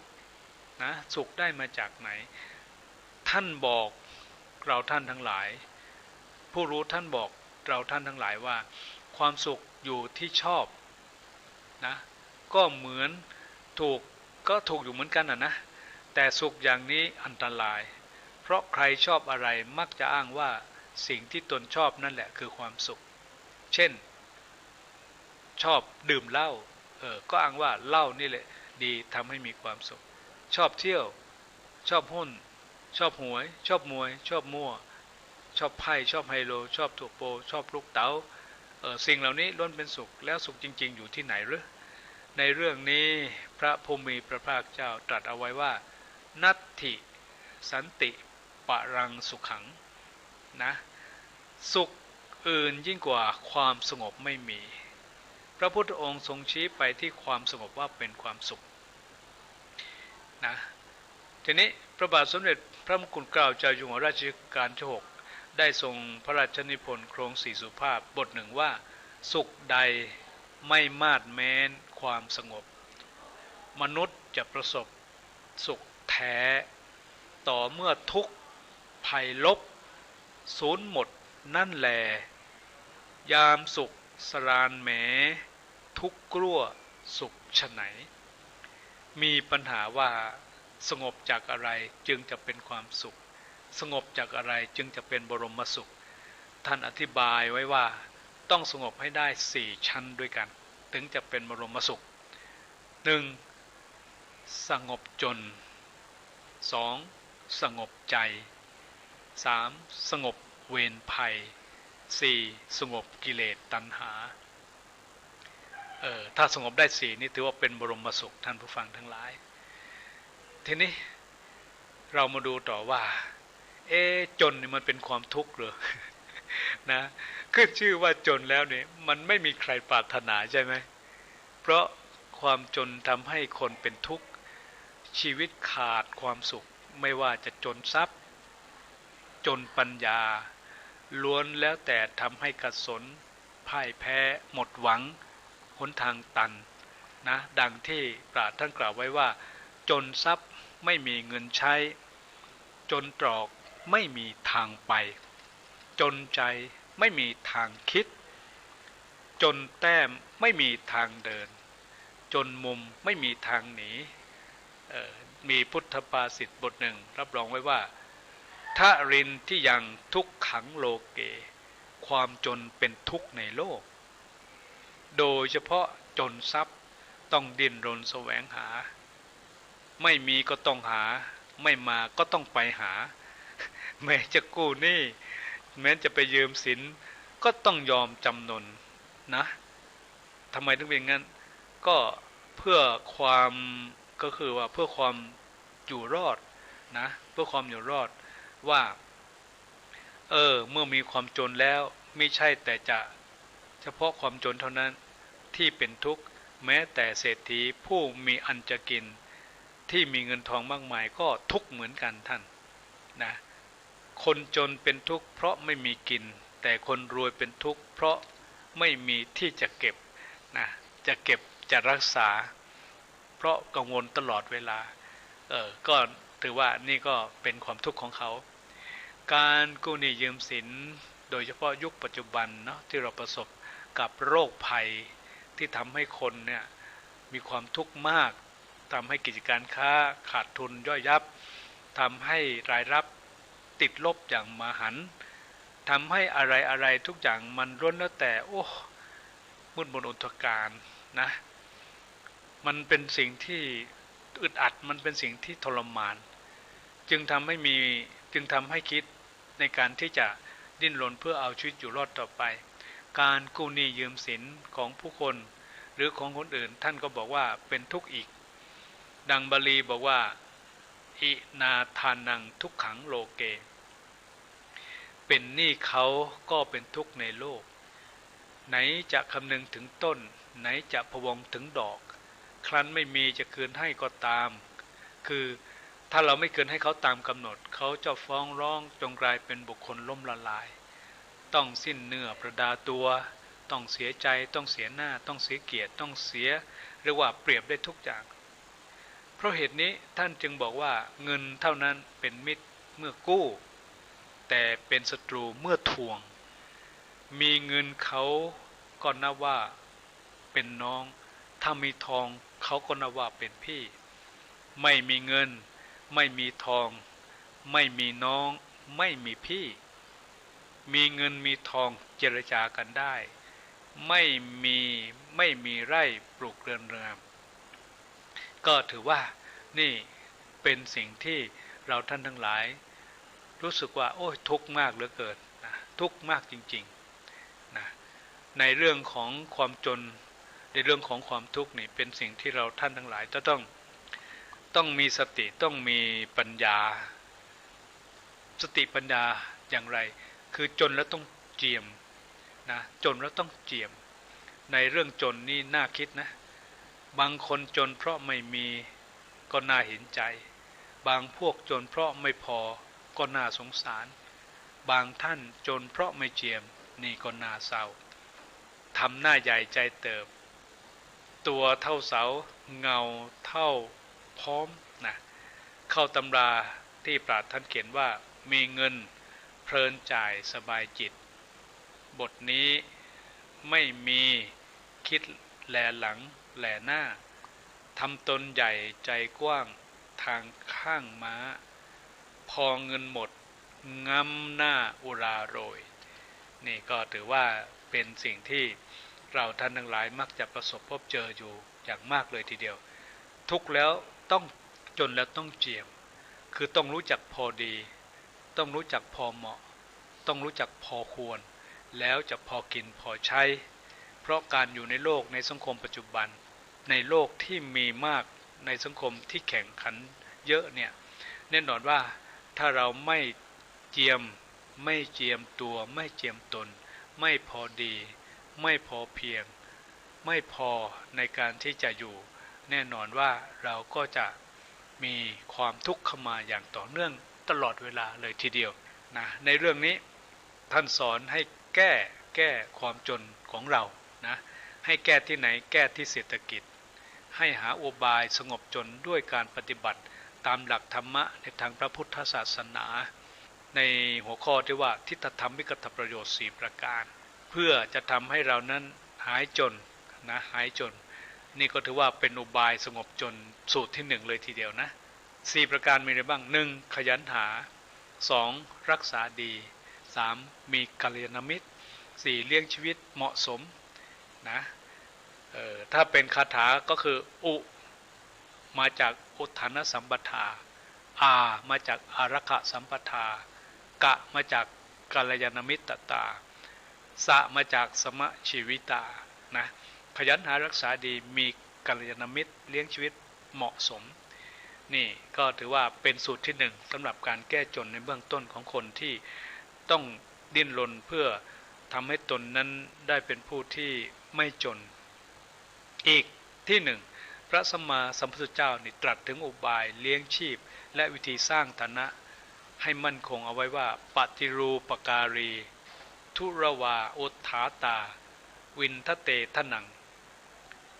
นะสุขได้มาจากไหนท่านบอกเราท่านทั้งหลายผู้รู้ท่านบอกเราท่านทั้งหลายว่าความสุขอยู่ที่ชอบนะก็เหมือนถูกอยู่เหมือนกันนะแต่สุขอย่างนี้อันตรายเพราะใครชอบอะไรมักจะอ้างว่าสิ่งที่ตนชอบนั่นแหละคือความสุขเช่นชอบดื่มเหล้าก็อ้างว่าเหล้านี่แหละดีทำให้มีความสุขชอบเที่ยวชอบหุ้นชอบหวยชอบมวยชอบมั่วชอบไพ่ชอบไฮโลชอบถั่วโปชอบลูกเต๋าสิ่งเหล่านี้ล้วนเป็นสุขแล้วสุขจริงๆอยู่ที่ไหนหรือในเรื่องนี้พระผู้มีพระภาคเจ้าตรัสเอาไว้ว่านัตถิสันติปรังสุขังนะสุขอื่นยิ่งกว่าความสงบไม่มีพระพุทธองค์ทรงชี้ไปที่ความสงบว่าเป็นความสุขนะทีนี้พระบาทสมเด็จพระมงกุฎเกล้าเจ้าอยู่หัวรัชกาลที่ 6ได้ทรงพระราชนิพนธ์โครงสี่สุภาพบทหนึ่งว่าสุขใดไม่มาดแม้นความสงบมนุษย์จะประสบสุขแท้ต่อเมื่อทุกข์ภัยลบสูญหมดนั่นแลยามสุขสรานแหมทุกข์กลัวสุขฉไหนมีปัญหาว่าสงบจากอะไรจึงจะเป็นความสุขสงบจากอะไรจึงจะเป็นบรมสุขท่านอธิบายไว้ว่าต้องสงบให้ได้4ชั้นด้วยกันถึงจะเป็นบรมสุข 1. สงบจน 2. สงบใจ 3. สงบเวรภัย 4. สงบกิเลสตัณหาถ้าสงบได้4นี่ถือว่าเป็นบรมสุขท่านผู้ฟังทั้งหลายทีนี้เรามาดูต่อว่าจนนี่มันเป็นความทุกข์หรือนะขึ้นชื่อว่าจนแล้วเนี่ยมันไม่มีใครปรารถนาใช่ไหมเพราะความจนทำให้คนเป็นทุกข์ชีวิตขาดความสุขไม่ว่าจะจนทรัพย์จนปัญญาล้วนแล้วแต่ทำให้ขัดสนพ่ายแพ้หมดหวังหนทางตันนะดังที่พระท่านกล่าวไว้ว่าจนทรัพย์ไม่มีเงินใช้จนตรอกไม่มีทางไปจนใจไม่มีทางคิดจนแต้มไม่มีทางเดินจนมุมไม่มีทางหนีมีพุทธภาษิตบทหนึ่งรับรองไว้ว่าทะรินที่ยังทุกขังโลเกความจนเป็นทุกข์ในโลก โดยเฉพาะจนทรัพย์ต้องดิ้นรนแสวงหาไม่มีก็ต้องหาไม่มาก็ต้องไปหาแม้จะกู้หนี้แม้จะไปยืมสินก็ต้องยอมจำนนนะทำไมถึงเป็นงั้นก็เพื่อความก็คือว่าเพื่อความอยู่รอดนะเพื่อความอยู่รอดว่าเมื่อมีความจนแล้วไม่ใช่แต่จะเฉพาะความจนเท่านั้นที่เป็นทุกข์แม้แต่เศรษฐีผู้มีอันจะกินที่มีเงินทองมากมายก็ทุกข์เหมือนกันท่านนะคนจนเป็นทุกข์เพราะไม่มีกินแต่คนรวยเป็นทุกข์เพราะไม่มีที่จะเก็บนะจะเก็บจะรักษาเพราะกังวลตลอดเวลาก็ถือว่านี่ก็เป็นความทุกข์ของเขาการกู้หนี้ยืมสินโดยเฉพาะยุคปัจจุบันเนาะที่เราประสบกับโรคภัยที่ทำให้คนเนี่ยมีความทุกข์มากทำให้กิจการค้าขาดทุนย่อยยับทำให้รายรับติดลบอย่างมหันต์ทำให้อะไรทุกอย่างมันล้วนแล้วแต่โอ้มืดมนอนทการนะมันเป็นสิ่งที่อึดอัดมันเป็นสิ่งที่ทรมานจึงทำให้คิดในการที่จะดิ้นรนเพื่อเอาชีวิตอยู่รอดต่อไปการกู้หนี้ยืมสินของผู้คนหรือของคนอื่นท่านก็บอกว่าเป็นทุกข์อีกดังบาลีบอกว่าอินาทานังทุกขังโลเกเป็นหนี้เขาก็เป็นทุกข์ในโลกไหนจะคำนึงถึงต้นไหนจะพะวงถึงดอกครั้นไม่มีจะคืนให้ก็ตามคือถ้าเราไม่คืนให้เขาตามกำหนดเขาจะฟ้องร้องจงกลายเป็นบุคคลล้มละลายต้องสิ้นเนื้อประดาตัวต้องเสียใจต้องเสียหน้าต้องเสียเกียรติต้องเสียเรียกว่าเปรียบได้ทุกอย่างเพราะเหตุนี้ท่านจึงบอกว่าเงินเท่านั้นเป็นมิตรเมื่อกู้แต่เป็นศัตรูเมื่อทวงมีเงินเขาก็นับว่าเป็นน้องถ้ามีทองเขาก็นับว่าเป็นพี่ไม่มีเงินไม่มีทองไม่มีน้องไม่มีพี่มีเงินมีทองเจรจากันได้ไม่มีไร่ปลูกเรือนก็ถือว่านี่เป็นสิ่งที่เราท่านทั้งหลายรู้สึกว่าโอ้ยทุกข์มากเหลือเกินนะทุกข์มากจริงๆนะในเรื่องของความจนในเรื่องของความทุกข์นี่เป็นสิ่งที่เราท่านทั้งหลายต้องมีสติต้องมีปัญญาสติปัญญาอย่างไรคือจนแล้วต้องเจียมนะจนแล้วต้องเจียมในเรื่องจนนี่น่าคิดนะบางคนจนเพราะไม่มีก็น่าเห็นใจบางพวกจนเพราะไม่พอก็น่าสงสารบางท่านจนเพราะไม่เจียมนี่ก็น่าเศร้าทำหน้าใหญ่ใจเติบตัวเท่าเสาเงาเท่าพร้อมนะเข้าตำราที่ปราชญ์ท่านเขียนว่ามีเงินเพลินจ่ายสบายจิตบทนี้ไม่มีคิดแลหลังแลหน้าทำตนใหญ่ใจกว้างทางข้างม้าพอเงินหมดงำหน้าอุราโรยนี่ก็ถือว่าเป็นสิ่งที่เราท่านทั้งหลายมักจะประสบพบเจออยู่อย่างมากเลยทีเดียวทุกแล้วต้องจนแล้วต้องเจียมคือต้องรู้จักพอดีต้องรู้จักพอเหมาะต้องรู้จักพอควรแล้วจะพอกินพอใช้เพราะการอยู่ในโลกในสังคมปัจจุบันในโลกที่มีมากในสังคมที่แข่งขันเยอะเนี่ยแน่นอนว่าถ้าเราไม่เจียมตัวไม่เจียมตนไม่พอดีไม่พอเพียงไม่พอในการที่จะอยู่แน่นอนว่าเราก็จะมีความทุกข์เข้ามาอย่างต่อเนื่องตลอดเวลาเลยทีเดียวนะในเรื่องนี้ท่านสอนให้แก้ความจนของเรานะให้แก้ที่ไหนแก้ที่เศรษฐกิจให้หาอุบายสงบจนด้วยการปฏิบัติตามหลักธรรมะในทางพระพุทธศาสนาในหัวข้อที่ว่าทิฏฐธรรมวิกตประโยชน์4ประการเพื่อจะทำให้เรานั้นหายจนนะหายจนนี่ก็ถือว่าเป็นอุบายสงบจนสูตรที่1เลยทีเดียวนะ4ประการมีอะไรบ้าง1ขยันหา2รักษาดี3มีกัลยาณมิตร4เลี้ยงชีวิตเหมาะสมนะ ถ้าเป็นคาถาก็คืออุมาจากอุทานสัมปทาอามาจากอารักขสัมปทากะมาจากกัลยาณมิตรตาสะมาจากสมะชีวิตานะขยันหารักษาดีมีกัลยาณมิตรเลี้ยงชีวิตเหมาะสมนี่ก็ถือว่าเป็นสูตรที่หนึ่งสำหรับการแก้จนในเบื้องต้นของคนที่ต้องดิ้นรนเพื่อทำให้ตนนั้นได้เป็นผู้ที่ไม่จนอีกที่หนึ่งพระสัมมาสัมพุทธเจ้านี่ตรัสถึงอุบายเลี้ยงชีพและวิธีสร้างฐานะให้มั่นคงเอาไว้ว่าปฏิรูปการีทุรวาอุทธาตาวินทเตทนัง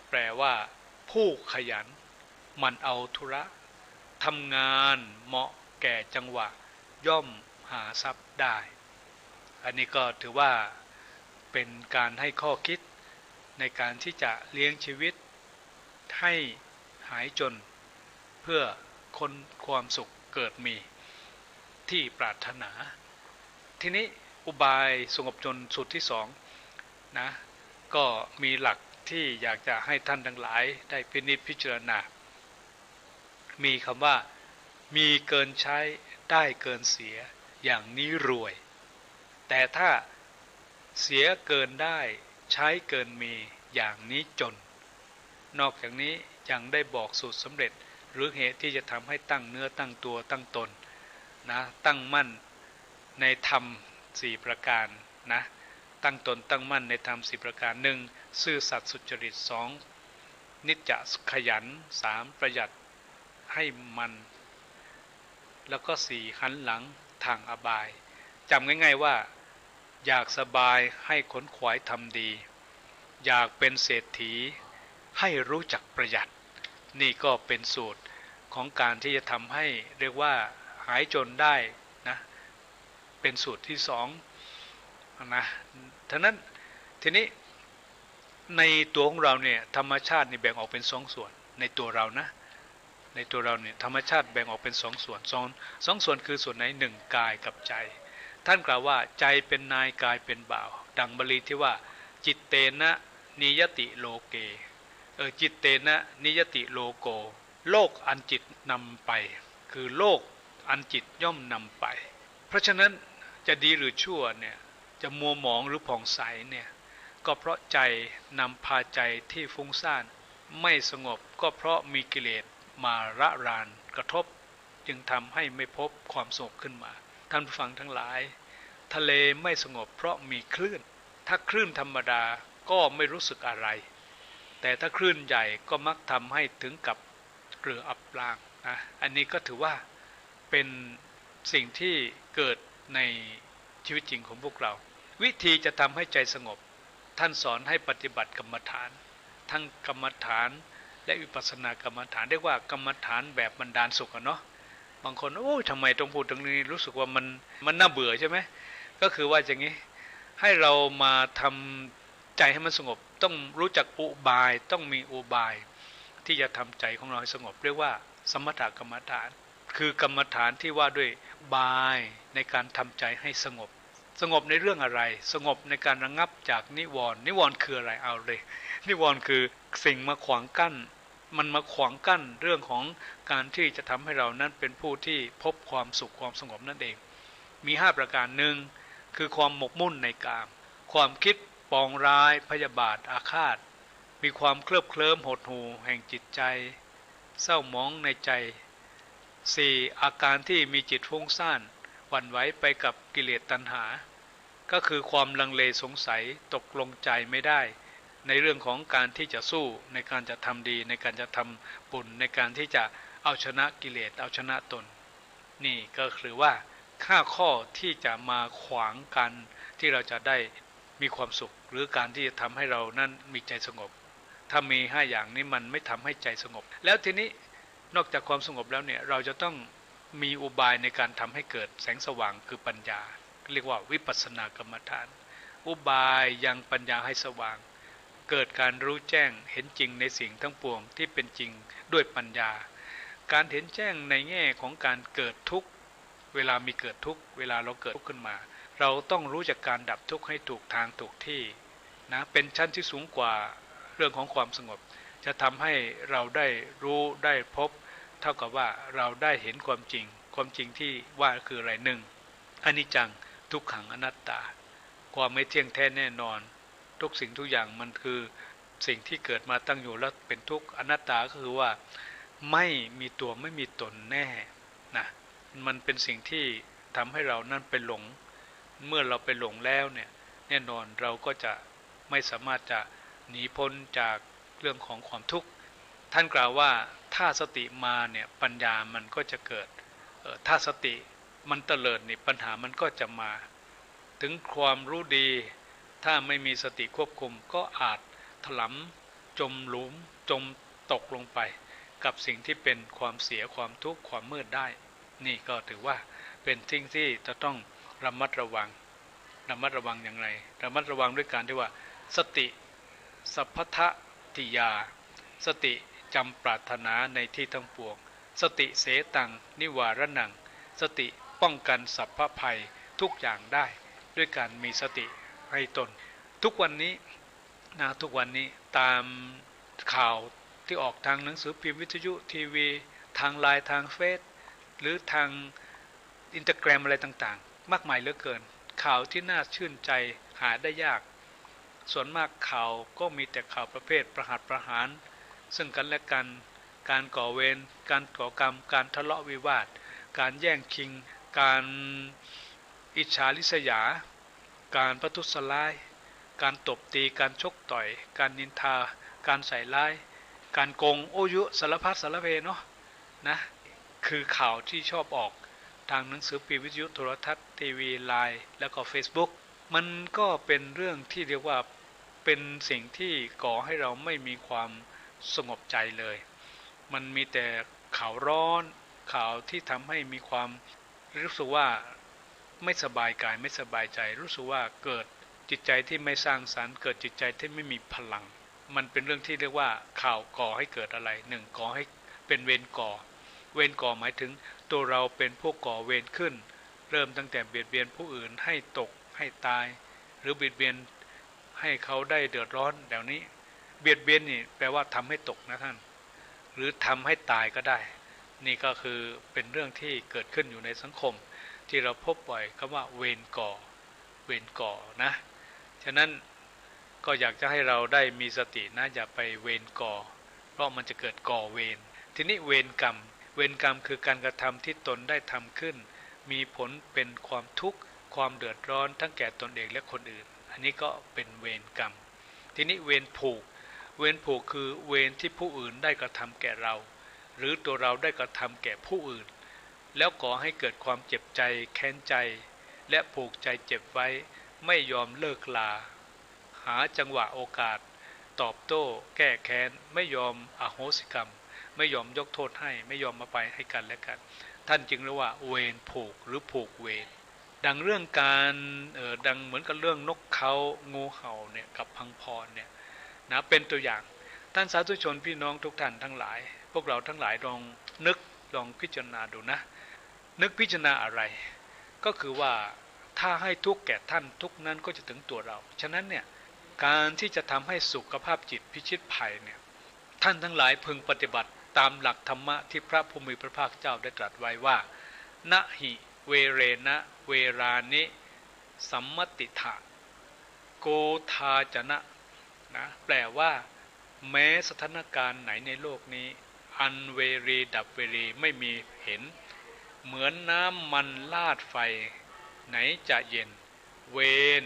แปลว่าผู้ขยันมันเอาธุระทำงานเหมาะแก่จังหวะย่อมหาทรัพย์ได้อันนี้ก็ถือว่าเป็นการให้ข้อคิดในการที่จะเลี้ยงชีวิตให้หายจนเพื่อคนความสุขเกิดมีที่ปรารถนาทีนี้อุบายสงบจนสุดที่สองนะก็มีหลักที่อยากจะให้ท่านทั้งหลายได้พินิจพิจารณามีคำว่ามีเกินใช้ได้เกินเสียอย่างนี้รวยแต่ถ้าเสียเกินได้ใช้เกินมีอย่างนี้จนนอกจากนี้ยังได้บอกสูตรสำเร็จหรือเหตุที่จะทำให้ตั้งเนื้อตั้งตัวตั้งตนนะตั้งมั่นในธรรม4ประการนะตั้งตนตั้งมั่นในธรรม4ประการ1ซื่อสัตย์สุจริต2นิจจะขยัน3ประหยัดให้มันแล้วก็4หันหลังทางอบายจำง่ายๆว่าอยากสบายให้ขนขวายทำดีอยากเป็นเศรษฐีให้รู้จักประหยัดนี่ก็เป็นสูตรของการที่จะทำให้เรียกว่าหายจนได้นะเป็นสูตรที่สองนะท่านั้นทีนี้ในตัวของเราเนี่ยธรรมชาตินี่แบ่งออกเป็นสองส่วนในตัวเรานะในตัวเราเนี่ยธรรมชาติแบ่งออกเป็นสองส่วนสองส่วนคือส่วนไหนหนึ่งกายกับใจท่านกล่าวว่าใจเป็นนายกายเป็นบ่าวดังบาลีที่ว่าจิตเตนะนิยติโลเกจิตเตนะนิยติโลโกโลกอันจิตนำไปคือโลกอันจิตย่อมนำไปเพราะฉะนั้นจะดีหรือชั่วเนี่ยจะมัวหมองหรือผ่องใสเนี่ยก็เพราะใจนำพาใจที่ฟุ้งซ่านไม่สงบก็เพราะมีกิเลสมาระรานกระทบจึงทำให้ไม่พบความสงบขึ้นมาท่านผู้ฟังทั้งหลายทะเลไม่สงบเพราะมีคลื่นถ้าคลื่นธรรมดาก็ไม่รู้สึกอะไรแต่ถ้าคลื่นใหญ่ก็มักทำให้ถึงกับเรืออับปางนะอันนี้ก็ถือว่าเป็นสิ่งที่เกิดในชีวิตจริงของพวกเราวิธีจะทำให้ใจสงบท่านสอนให้ปฏิบัติกรรมฐานทั้งกรรมฐานและวิปัสสนากรรมฐานเรียกว่ากรรมฐานแบบบันดาลสุขเนาะบางคนโอ้ยทำไมต้องพูดตรงนี้รู้สึกว่ามันน่าเบื่อใช่ไหมก็คือว่าอย่างนี้ให้เรามาทำใจให้มันสงบต้องรู้จักอุบายต้องมีอุบายที่จะทำใจของเราให้สงบเรียกว่าสมถกรรมฐานคือกรรมฐานที่ว่าด้วยบายในการทำใจให้สงบสงบในเรื่องอะไรสงบในการระงับจากนิวรณ์นิวรณ์คืออะไรเอาเลยนิวรณ์คือสิ่งมาขวางกั้นมันมาขวางกั้นเรื่องของการที่จะทำให้เรานั้นเป็นผู้ที่พบความสุขความสงบนั่นเองมี5ประการหนึ่งคือความหมกมุ่นในกามความคิดปองร้ายพยาบาทอาฆาตมีความเคลิบเคลิ้มหดหู่แห่งจิตใจเศร้าหมองในใจ4อาการที่มีจิตฟุ้งซ่านหวั่นไหวไปกับกิเลสตัณหาก็คือความลังเลสงสัยตกลงใจไม่ได้ในเรื่องของการที่จะสู้ในการจะทำดีในการจะทำบุญในการที่จะเอาชนะกิเลสเอาชนะตนนี่ก็คือว่า5ข้อที่จะมาขวางกันที่เราจะได้มีความสุขหรือการที่จะทำให้เรานั้นมีใจสงบถ้ามี5อย่างนี้มันไม่ทำให้ใจสงบแล้วทีนี้นอกจากความสงบแล้วเนี่ยเราจะต้องมีอุบายในการทำให้เกิดแสงสว่างคือปัญญาเรียกว่าวิปัสสนากรรมฐานอุบายยังปัญญาให้สว่างเกิดการรู้แจ้งเห็นจริงในสิ่งทั้งปวงที่เป็นจริงด้วยปัญญาการเห็นแจ้งในแง่ของการเกิดทุกข์เวลามีเกิดทุกข์เวลาเราเกิดทุกข์ขึ้นมาเราต้องรู้จักการดับทุกข์ให้ถูกทางถูกที่นะเป็นชั้นที่สูงกว่า เรื่องของความสงบจะทำให้เราได้รู้ได้พบเท่ากับว่าเราได้เห็นความจริงที่ว่าคืออะไรหนึ่งอนิจจังทุกขังอนัตตาความไม่เที่ยงแท้แน่นอนทุกสิ่งทุกอย่างมันคือสิ่งที่เกิดมาตั้งอยู่แล้วเป็นทุกข์อนัตตาก็คือว่าไม่มีตัวไม่มีตนแน่นะมันเป็นสิ่งที่ทำให้เรานั้นไปหลงเมื่อเราไปหลงแล้วเนี่ยแน่นอนเราก็จะไม่สามารถจะหนีพ้นจากเรื่องของความทุกข์ท่านกล่าวว่าถ้าสติมาเนี่ยปัญญามันก็จะเกิดถ้าสติมันเตลิดนี่ปัญหามันก็จะมาถึงความรู้ดีถ้าไม่มีสติควบคุมก็อาจถลำจมหลุมจมตกลงไปกับสิ่งที่เป็นความเสียความทุกข์ความมืดได้นี่ก็ถือว่าเป็นสิ่งที่จะต้องระมัดระวังอย่างไรระมัดระวังด้วยการที่ว่าสติสัพพทติยาสติจำปรารถนาในที่ทั้งปวงสติเสตังนิวารนังสติป้องกันสัพพภัยทุกอย่างได้ด้วยการมีสติให้ตนทุกวันนี้ตามข่าวที่ออกทางหนังสือพิมพ์วิทยุทีวีทางไลน์ทางเฟซหรือทางอินสตาแกรมอะไรต่างๆมากมายเหลือเกินข่าวที่น่าชื่นใจหาได้ยากส่วนมากข่าวก็มีแต่ข่าวประเภทประหัตประหารซึ่งกันและกันการก่อเวรการก่อกรรมการทะเลาะวิวาทการแย่งชิงการอิจฉาริษยาการประทุษร้ายการตบตีการชกต่อยการนินทาการใส่ร้ายการโกงโอยุสารพัดสารเพเนาะนะคือข่าวที่ชอบออกทางหนังสือพิมพ์วิทยุโทรทัศน์ทีวีไลน์แล้วก็ Facebook มันก็เป็นเรื่องที่เรียกว่าเป็นสิ่งที่ก่อให้เราไม่มีความสงบใจเลยมันมีแต่ข่าวร้อนข่าวที่ทำให้มีความรู้สึกว่าไม่สบายกายไม่สบายใจรู้สึกว่าเกิดจิตใจที่ไม่สร้างสรรค์เกิดจิตใจที่ไม่มีพลังมันเป็นเรื่องที่เรียกว่าข่าวก่อให้เกิดอะไรหนึ่งก่อให้เป็นเวรก่อหมายถึงตัวเราเป็นผู้ก่อเวรขึ้นเริ่มตั้งแต่เบียดเบียนผู้อื่นให้ตกให้ตายหรือเบียดเบียนให้เขาได้เดือดร้อนเดี๋ยวนี้เบียดเบียนนี่แปลว่าทำให้ตกนะท่านหรือทำให้ตายก็ได้นี่ก็คือเป็นเรื่องที่เกิดขึ้นอยู่ในสังคมที่เราพบบ่อยคำว่าเวรก่อนะฉะนั้นก็อยากจะให้เราได้มีสตินะอย่าไปเวรก่อเพราะมันจะเกิดก่อเวรทีนี้เวรกรรมคือการกระทำที่ตนได้ทำขึ้นมีผลเป็นความทุกข์ความเดือดร้อนทั้งแก่ตนเองและคนอื่นอันนี้ก็เป็นเวรกรรมทีนี้เวรผูกคือเวรที่ผู้อื่นได้กระทำแก่เราหรือตัวเราได้กระทำแก่ผู้อื่นแล้วก่อให้เกิดความเจ็บใจแค้นใจและผูกใจเจ็บไว้ไม่ยอมเลิกลาหาจังหวะโอกาสตอบโต้แก้แค้นไม่ยอมอโหสิกรรมไม่ยอมยกโทษให้ไม่ยอมอภัยให้กันและกันท่านจึงเรียกว่าเวรผูกหรือผูกเวรดังเรื่องการดังเหมือนกับเรื่องนกเขางูเห่าเนี่ยกับพังพรเนี่ยนะเป็นตัวอย่างท่านสาธุชนพี่น้องทุกท่านทั้งหลายพวกเราทั้งหลายลองพิจารณาดูนะนึกพิจารณาอะไรก็คือว่าถ้าให้ทุกข์แก่ท่านทุกนั้นก็จะถึงตัวเราฉะนั้นเนี่ยการที่จะทำให้สุขภาพจิตพิชิตภัยเนี่ยท่านทั้งหลายพึงปฏิบัติตามหลักธรรมะที่พระผู้มีพระภาคเจ้าได้ตรัสไว้ว่านะหิเวเรนะเวรานิสัมมติถะโกธาจนะนะแปลว่าแม้สถานการณ์ไหนในโลกนี้อันเวรีดับเวรีไม่มีเห็นเหมือนน้ำมันลาดไฟไหนจะเย็นเวร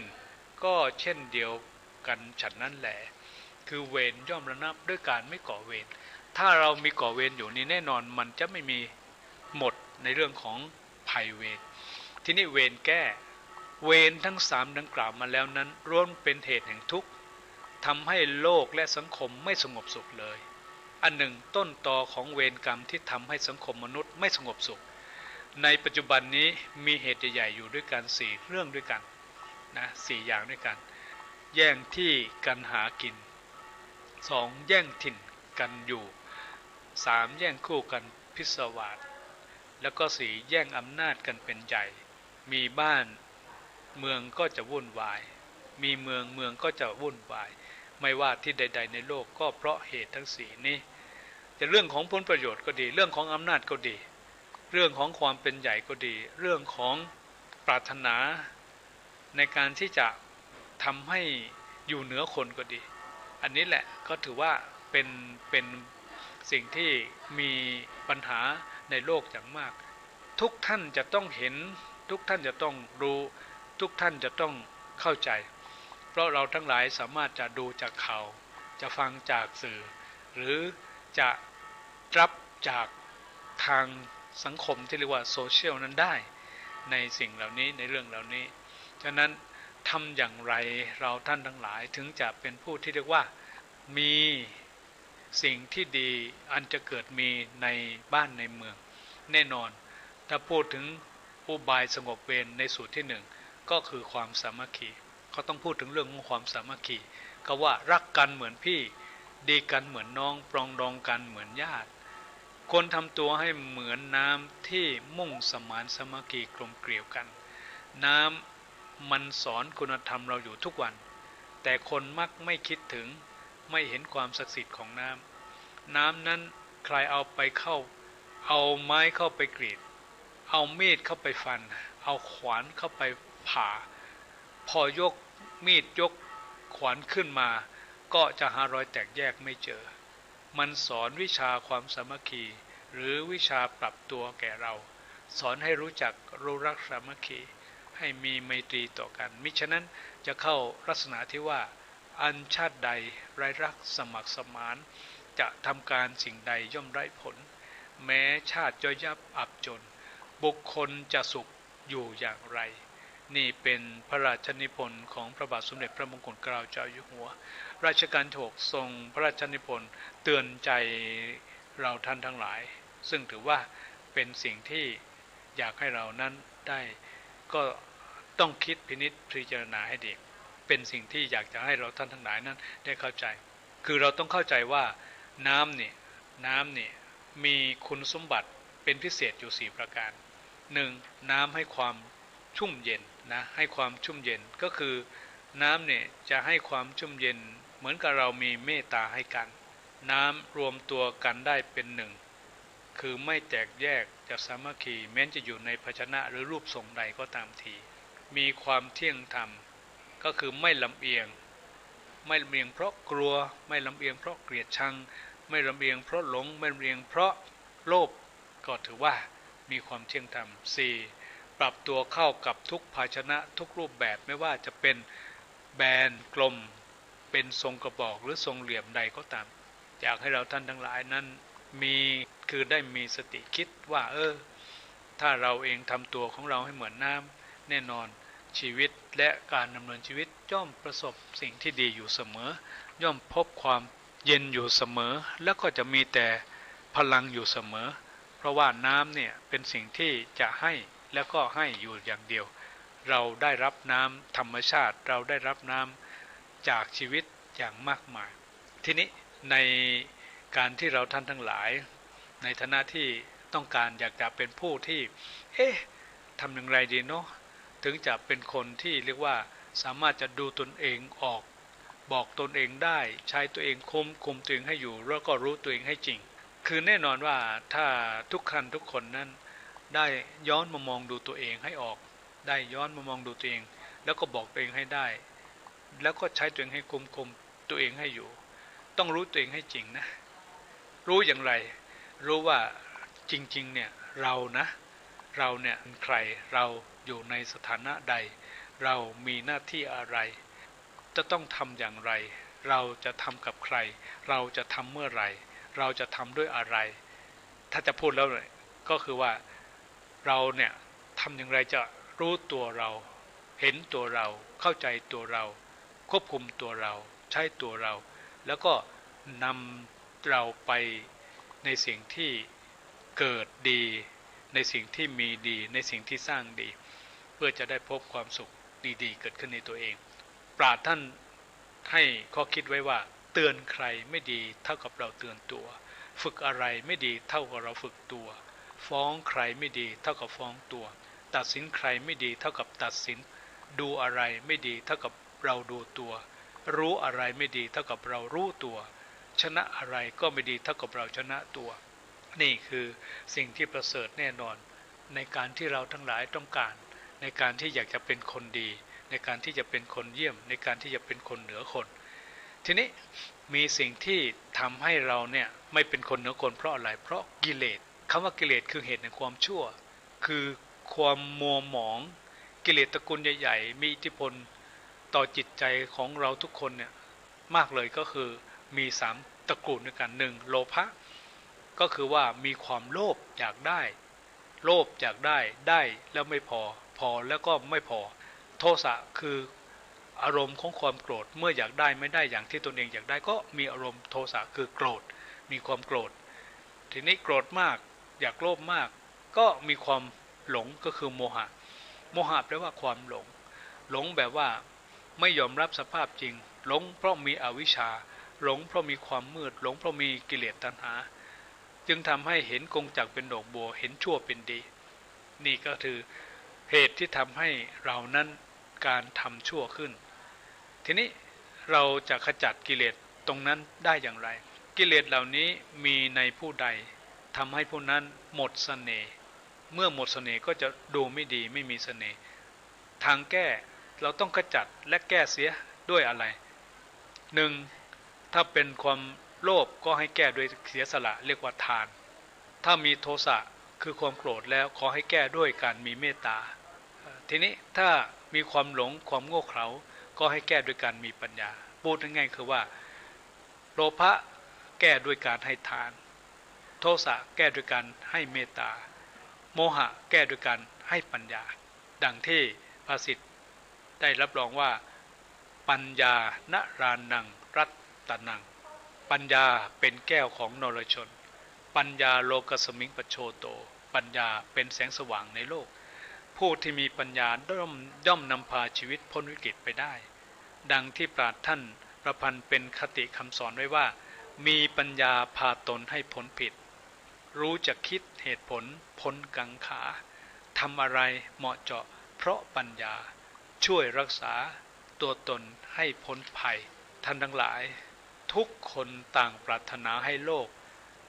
ก็เช่นเดียวกันฉันนั้นแหละคือเวรย่อมระงับด้วยการไม่ก่อเวรถ้าเรามีก่อเวรอยู่นี่แน่นอนมันจะไม่มีหมดในเรื่องของภัยเวรที่นี่เวรแก้เวรทั้งสามดังกล่าวมาแล้วนั้นล้วนเป็นเหตุแห่งทุกข์ทำให้โลกและสังคมไม่สงบสุขเลยอันหนึ่งต้นตอของเวรกรรมที่ทำให้สังคมมนุษย์ไม่สงบสุขในปัจจุบันนี้มีเหตุใหญ่อยู่ด้วยกัน4เรื่องด้วยกันนะ4อย่างด้วยกันแย่งที่กันหากิน2แย่งถิ่นกันอยู่3แย่งคู่กันพิศวาสแล้วก็4แย่งอำนาจกันเป็นใหญ่มีบ้านเมืองก็จะวุ่นวายมีเมืองก็จะวุ่นวาย ไม่ว่าที่ใดๆในโลกก็เพราะเหตุทั้งสี่นี้จะเรื่องของผลประโยชน์ก็ดีเรื่องของอำนาจก็ดีเรื่องของความเป็นใหญ่ก็ดีเรื่องของปรารถนาในการที่จะทำให้อยู่เหนือคนก็ดีอันนี้แหละก็ถือว่าเป็นสิ่งที่มีปัญหาในโลกอย่างมากทุกท่านจะต้องเห็นทุกท่านจะต้องรู้ทุกท่านจะต้องเข้าใจเพราะเราทั้งหลายสามารถจะดูจากข่าวจะฟังจากสื่อหรือจะรับจากทางสังคมที่เรียกว่าโซเชียลนั้นได้ในสิ่งเหล่านี้ในเรื่องเหล่านี้ฉะนั้นทำอย่างไรเราท่านทั้งหลายถึงจะเป็นผู้ที่เรียกว่ามีสิ่งที่ดีอันจะเกิดมีในบ้านในเมืองแน่นอนถ้าพูดถึงอุบายสงบเวรในสูตรที่หนึ่งก็คือความสามัคคีเขาต้องพูดถึงเรื่องของความสามัคคีก็ว่ารักกันเหมือนพี่ดีกันเหมือนน้องปรองดองกันเหมือนญาติคนทำตัวให้เหมือนน้ำที่มุ่งสมานสามัคคีกลมเกลี่ยวกันน้ำมันสอนคุณธรรมเราอยู่ทุกวันแต่คนมักไม่คิดถึงไม่เห็นความศักดิ์สิทธิ์ของน้ำนั้นใครเอาไปเข้าเอาไม้เข้าไปกรีดเอามีดเข้าไปฟันเอาขวานเข้าไปผ่าพอยกมีดยกขวานขึ้นมาก็จะหารอยแตกแยกไม่เจอมันสอนวิชาความสามัคคีหรือวิชาปรับตัวแก่เราสอนให้รู้จักรู้รักสามัคคีให้มีไมตรีต่อกันมิฉะนั้นจะเข้าลักษณะที่ว่าอันชาติใดไร้รักสมัครสมานจะทำการสิ่งใดย่อมไร้ผลแม้ชาติจะยับอับจนบุคคลจะสุขอยู่อย่างไรนี่เป็นพระราชนิพนธ์ของพระบาทสมเด็จพระมงกุฎเกล้าเจ้าอยู่หัวรัชกาลที่ 6ทรงพระราชนิพนธ์เตือนใจเราท่านทั้งหลายซึ่งถือว่าเป็นสิ่งที่อยากให้เรานั้นได้ก็ต้องคิดพินิจพิจารณาให้ดีเป็นสิ่งที่อยากจะให้เราท่านทั้งหลายนั้นได้เข้าใจคือเราต้องเข้าใจว่าน้ำนี่มีคุณสมบัติเป็นพิเศษอยู่4ประการ 1. น้ำให้ความชุ่มเย็นนะให้ความชุ่มเย็นก็คือน้ำเนี่ยจะให้ความชุ่มเย็นเหมือนกับเรามีเมตตาให้กันน้ำรวมตัวกันได้เป็นหนึ่งคือไม่แตกแยกจะสามัคคีแม้จะอยู่ในภาชนะหรือรูปทรงใดก็ตามทีมีความเที่ยงธรรมก็คือไม่ลำเอียงเพราะกลัวไม่ลำเอียงเพราะเกลียดชังไม่ลำเอียงเพราะหลงไม่ลำเอียงเพราะโลภก็ถือว่ามีความเที่ยงธรรม 4. ปรับตัวเข้ากับทุกภาชนะทุกรูปแบบไม่ว่าจะเป็นแบนกลมเป็นทรงกระบอกหรือทรงเหลี่ยมใดก็ตามอยากให้เราท่านทั้งหลายนั้นคือได้มีสติคิดว่าถ้าเราเองทำตัวของเราให้เหมือนน้ำแน่นอนชีวิตและการดำเนินชีวิตย่อมประสบสิ่งที่ดีอยู่เสมอย่อมพบความเย็นอยู่เสมอแล้วก็จะมีแต่พลังอยู่เสมอเพราะว่าน้ำเนี่ยเป็นสิ่งที่จะให้แล้วก็ให้อยู่อย่างเดียวเราได้รับน้ำธรรมชาติเราได้รับน้ำจากชีวิตอย่างมากมายทีนี้ในการที่เราท่านทั้งหลายในฐานะที่ต้องการอยากจะเป็นผู้ที่ทำอย่างไรดีเนาะถึงจะเป็นคนที่เรียกว่าสามารถจะดูตนเองออกบอกตนเองได้ใช้ตัวเองคุมตัวเองให้อยู่แล้วก็รู้ตัวเองให้จริงคือแน่นอนว่าถ้าทุกคนนั้นได้ย้อนมามองดูตัวเองให้ออกได้ย้อนมามองดูตัวเองแล้วก็บอกตัวเองให้ได้แล้วก็ใช้ตัวเองให้คุมตัวเองให้อยู่ต้องรู้ตัวเองให้จริงนะรู้อย่างไรรู้ว่าจริงๆเนี่ยเราเนี่ยใครเราอยู่ในสถานะใดเรามีหน้าที่อะไรจะต้องทำอย่างไรเราจะทำกับใครเราจะทำเมื่อไหร่เราจะทำด้วยอะไรถ้าจะพูดแล้วก็คือว่าเราเนี่ยทำอย่างไรจะรู้ตัวเราเห็นตัวเราเข้าใจตัวเราควบคุมตัวเราใช้ตัวเราแล้วก็นำเราไปในสิ่งที่เกิดดีในสิ่งที่มีดีในสิ่งที่สร้างดีเพื่อจะได้พบความสุขดีๆเกิดขึ้นในตัวเองปราชญ์ท่านให้ข้อคิดไว้ว่าเตือนใครไม่ดีเท่ากับเราเตือนตัวฝึกอะไรไม่ดีเท่ากับเราฝึกตัวฟ้องใครไม่ดีเท่ากับฟ้องตัวตัดสินใครไม่ดีเท่ากับตัดสินดูอะไรไม่ดีเท่ากับเราดูตัว รู้อะไรไม่ดีเท่ากับเรารู้ตัวชนะอะไรก็ไม่ดีเท่ากับเราชนะตัวนี่คือสิ่งที่ประเสริฐแน่นอนในการที่เราทั้งหลายต้องการในการที่อยากจะเป็นคนดีในการที่จะเป็นคนเยี่ยมในการที่จะเป็นคนเหนือคนทีนี้มีสิ่งที่ทำให้เราเนี่ยไม่เป็นคนเหนือคนเพราะอะไรเพราะกิเลสคำว่ากิเลสคือเหตุแห่งความชั่วคือความมัวหมองกิเลสตระกูลใหญ่ๆมีอิทธิพลต่อจิตใจของเราทุกคนเนี่ยมากเลยก็คือมี3ตระกูลด้วยกัน1โลภะก็คือว่ามีความโลภอยากได้โลภอยากได้แล้วไม่พอแล้วก็ไม่พอโทสะคืออารมณ์ของความโกรธเมื่ออยากได้ไม่ได้อย่างที่ตนเองอยากได้ก็มีอารมณ์โทสะคือโกรธมีความโกรธทีนี้โกรธมากอยากโลภมากก็มีความหลงก็คือโมหะแปลว่าความหลงแบบว่าไม่ยอมรับสภาพจริงหลงเพราะมีอวิชชาหลงเพราะมีความมืดหลงเพราะมีกิเลสตัณหาจึงทำให้เห็นกงจักรเป็นดอกบัวเห็นชั่วเป็นดีนี่ก็คือเหตุที่ทำให้เรานั้นการทำชั่วขึ้นทีนี้เราจะขจัดกิเลสตรงนั้นได้อย่างไรกิเลสเหล่านี้มีในผู้ใดทำให้ผู้นั้นหมดเสน่ห์เมื่อหมดเสน่ห์ก็จะดูไม่ดีไม่มีเสน่ห์ทางแก้เราต้องขจัดและแก้เสียด้วยอะไร1ถ้าเป็นความโลภก็ให้แก้ด้วยเสียสละเรียกว่าทานถ้ามีโทสะคือความโกรธแล้วขอให้แก้ด้วยการมีเมตตาทีนี้ถ้ามีความหลงความโง่เขลาก็ให้แก้ด้วยการมีปัญญาพูดง่ายๆคือว่าโลภะแก้ด้วยการให้ทานโทสะแก้ด้วยการให้เมตตาโมหะแก้ด้วยการให้ปัญญาดังที่ภาษิตได้รับรองว่าปัญญานรานังรัตตนังปัญญาเป็นแก้วของนรชนปัญญาโลกสมิงปโชโตปัญญาเป็นแสงสว่างในโลกผู้ที่มีปัญญาย่อมนำพาชีวิตพ้นวิกฤตไปได้ดังที่ปราชญ์ท่านประพันธ์เป็นคติคำสอนไว้ว่ามีปัญญาพาตนให้พ้นผิดรู้จักคิดเหตุผลพ้นกังขาทำอะไรเหมาะเจาะเพราะปัญญาช่วยรักษาตัวตนให้พ้นภัยท่านทั้งหลายทุกคนต่างปรารถนาให้โลก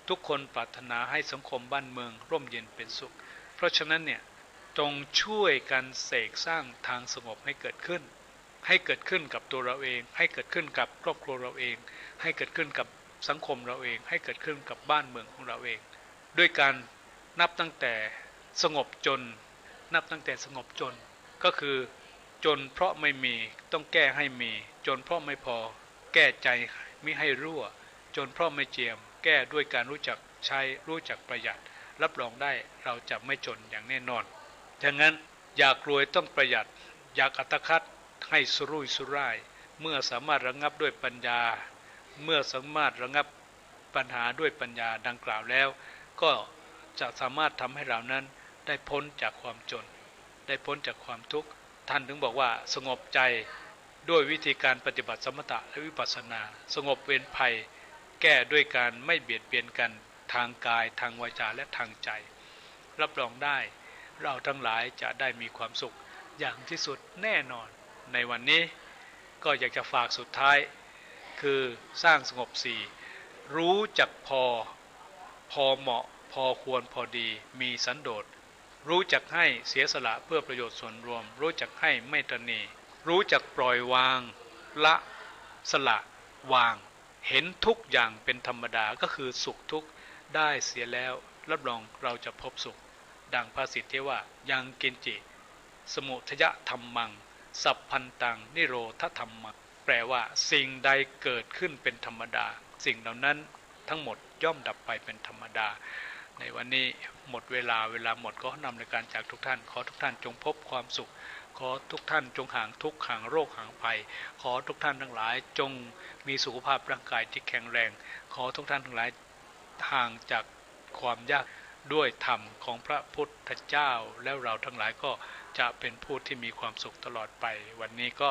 ทุกคนปรารถนาให้สังคมบ้านเมืองร่มเย็นเป็นสุขเพราะฉะนั้นเนี่ยจงช่วยกันเสกสร้างทางสงบให้เกิดขึ้นกับตัวเราเองให้เกิดขึ้นกับครอบครัวเราเองให้เกิดขึ้นกับสังคมเราเองให้เกิดขึ้นกับบ้านเมืองของเราเองด้วยการนับตั้งแต่สงบจนก็คือจนเพราะไม่มีต้องแก้ให้มีจนเพราะไม่พอแก้ใจมิให้รั่วจนเพราะไม่เจียมแก้ด้วยการรู้จักใช้รู้จักประหยัดรับรองได้เราจะไม่จนอย่างแน่นอนดังนั้นอยากรวยต้องประหยัดอยากอัตคัดให้สุรุ่ยสุร่ายเมื่อสามารถระงับด้วยปัญญาเมื่อสามารถระงับปัญหาด้วยปัญญาดังกล่าวแล้วก็จะสามารถทำให้เรานั้นได้พ้นจากความจนได้พ้นจากความทุกข์ท่านถึงบอกว่าสงบใจด้วยวิธีการปฏิบัติสมถะและวิปัสสนาสงบเว้นภัยแก้ด้วยการไม่เบียดเบียนกันทางกายทางวาจาและทางใจรับรองได้เราทั้งหลายจะได้มีความสุขอย่างที่สุดแน่นอนในวันนี้ก็อยากจะฝากสุดท้ายคือสร้างสงบสี่รู้จักพอเหมาะพอควรพอดีมีสันโดษรู้จักให้เสียสละเพื่อประโยชน์ส่วนรวมรู้จักให้ไม่ตนีรู้จักปล่อยวางละสละวางเห็นทุกอย่างเป็นธรรมดาก็คือสุขทุกข์ได้เสียแล้วรับรองเราจะพบสุขดังภาษิตที่ว่ายังกินจิสมุทยธรรมังสัพพันตังนิโรธธรรมังแปลว่าสิ่งใดเกิดขึ้นเป็นธรรมดาสิ่งเหล่านั้นทั้งหมดย่อมดับไปเป็นธรรมดาในวันนี้หมดเวลาหมดก็นำในการจากทุกท่านขอทุกท่านจงพบความสุขขอทุกท่านจงห่างทุกข์ห่างโรคห่างภัยขอทุกท่านทั้งหลายจงมีสุขภาพร่างกายที่แข็งแรงขอทุกท่านทั้งหลายห่างจากความยากด้วยธรรมของพระพุทธเจ้าแล้วเราทั้งหลายก็จะเป็นผู้ที่มีความสุขตลอดไปวันนี้ก็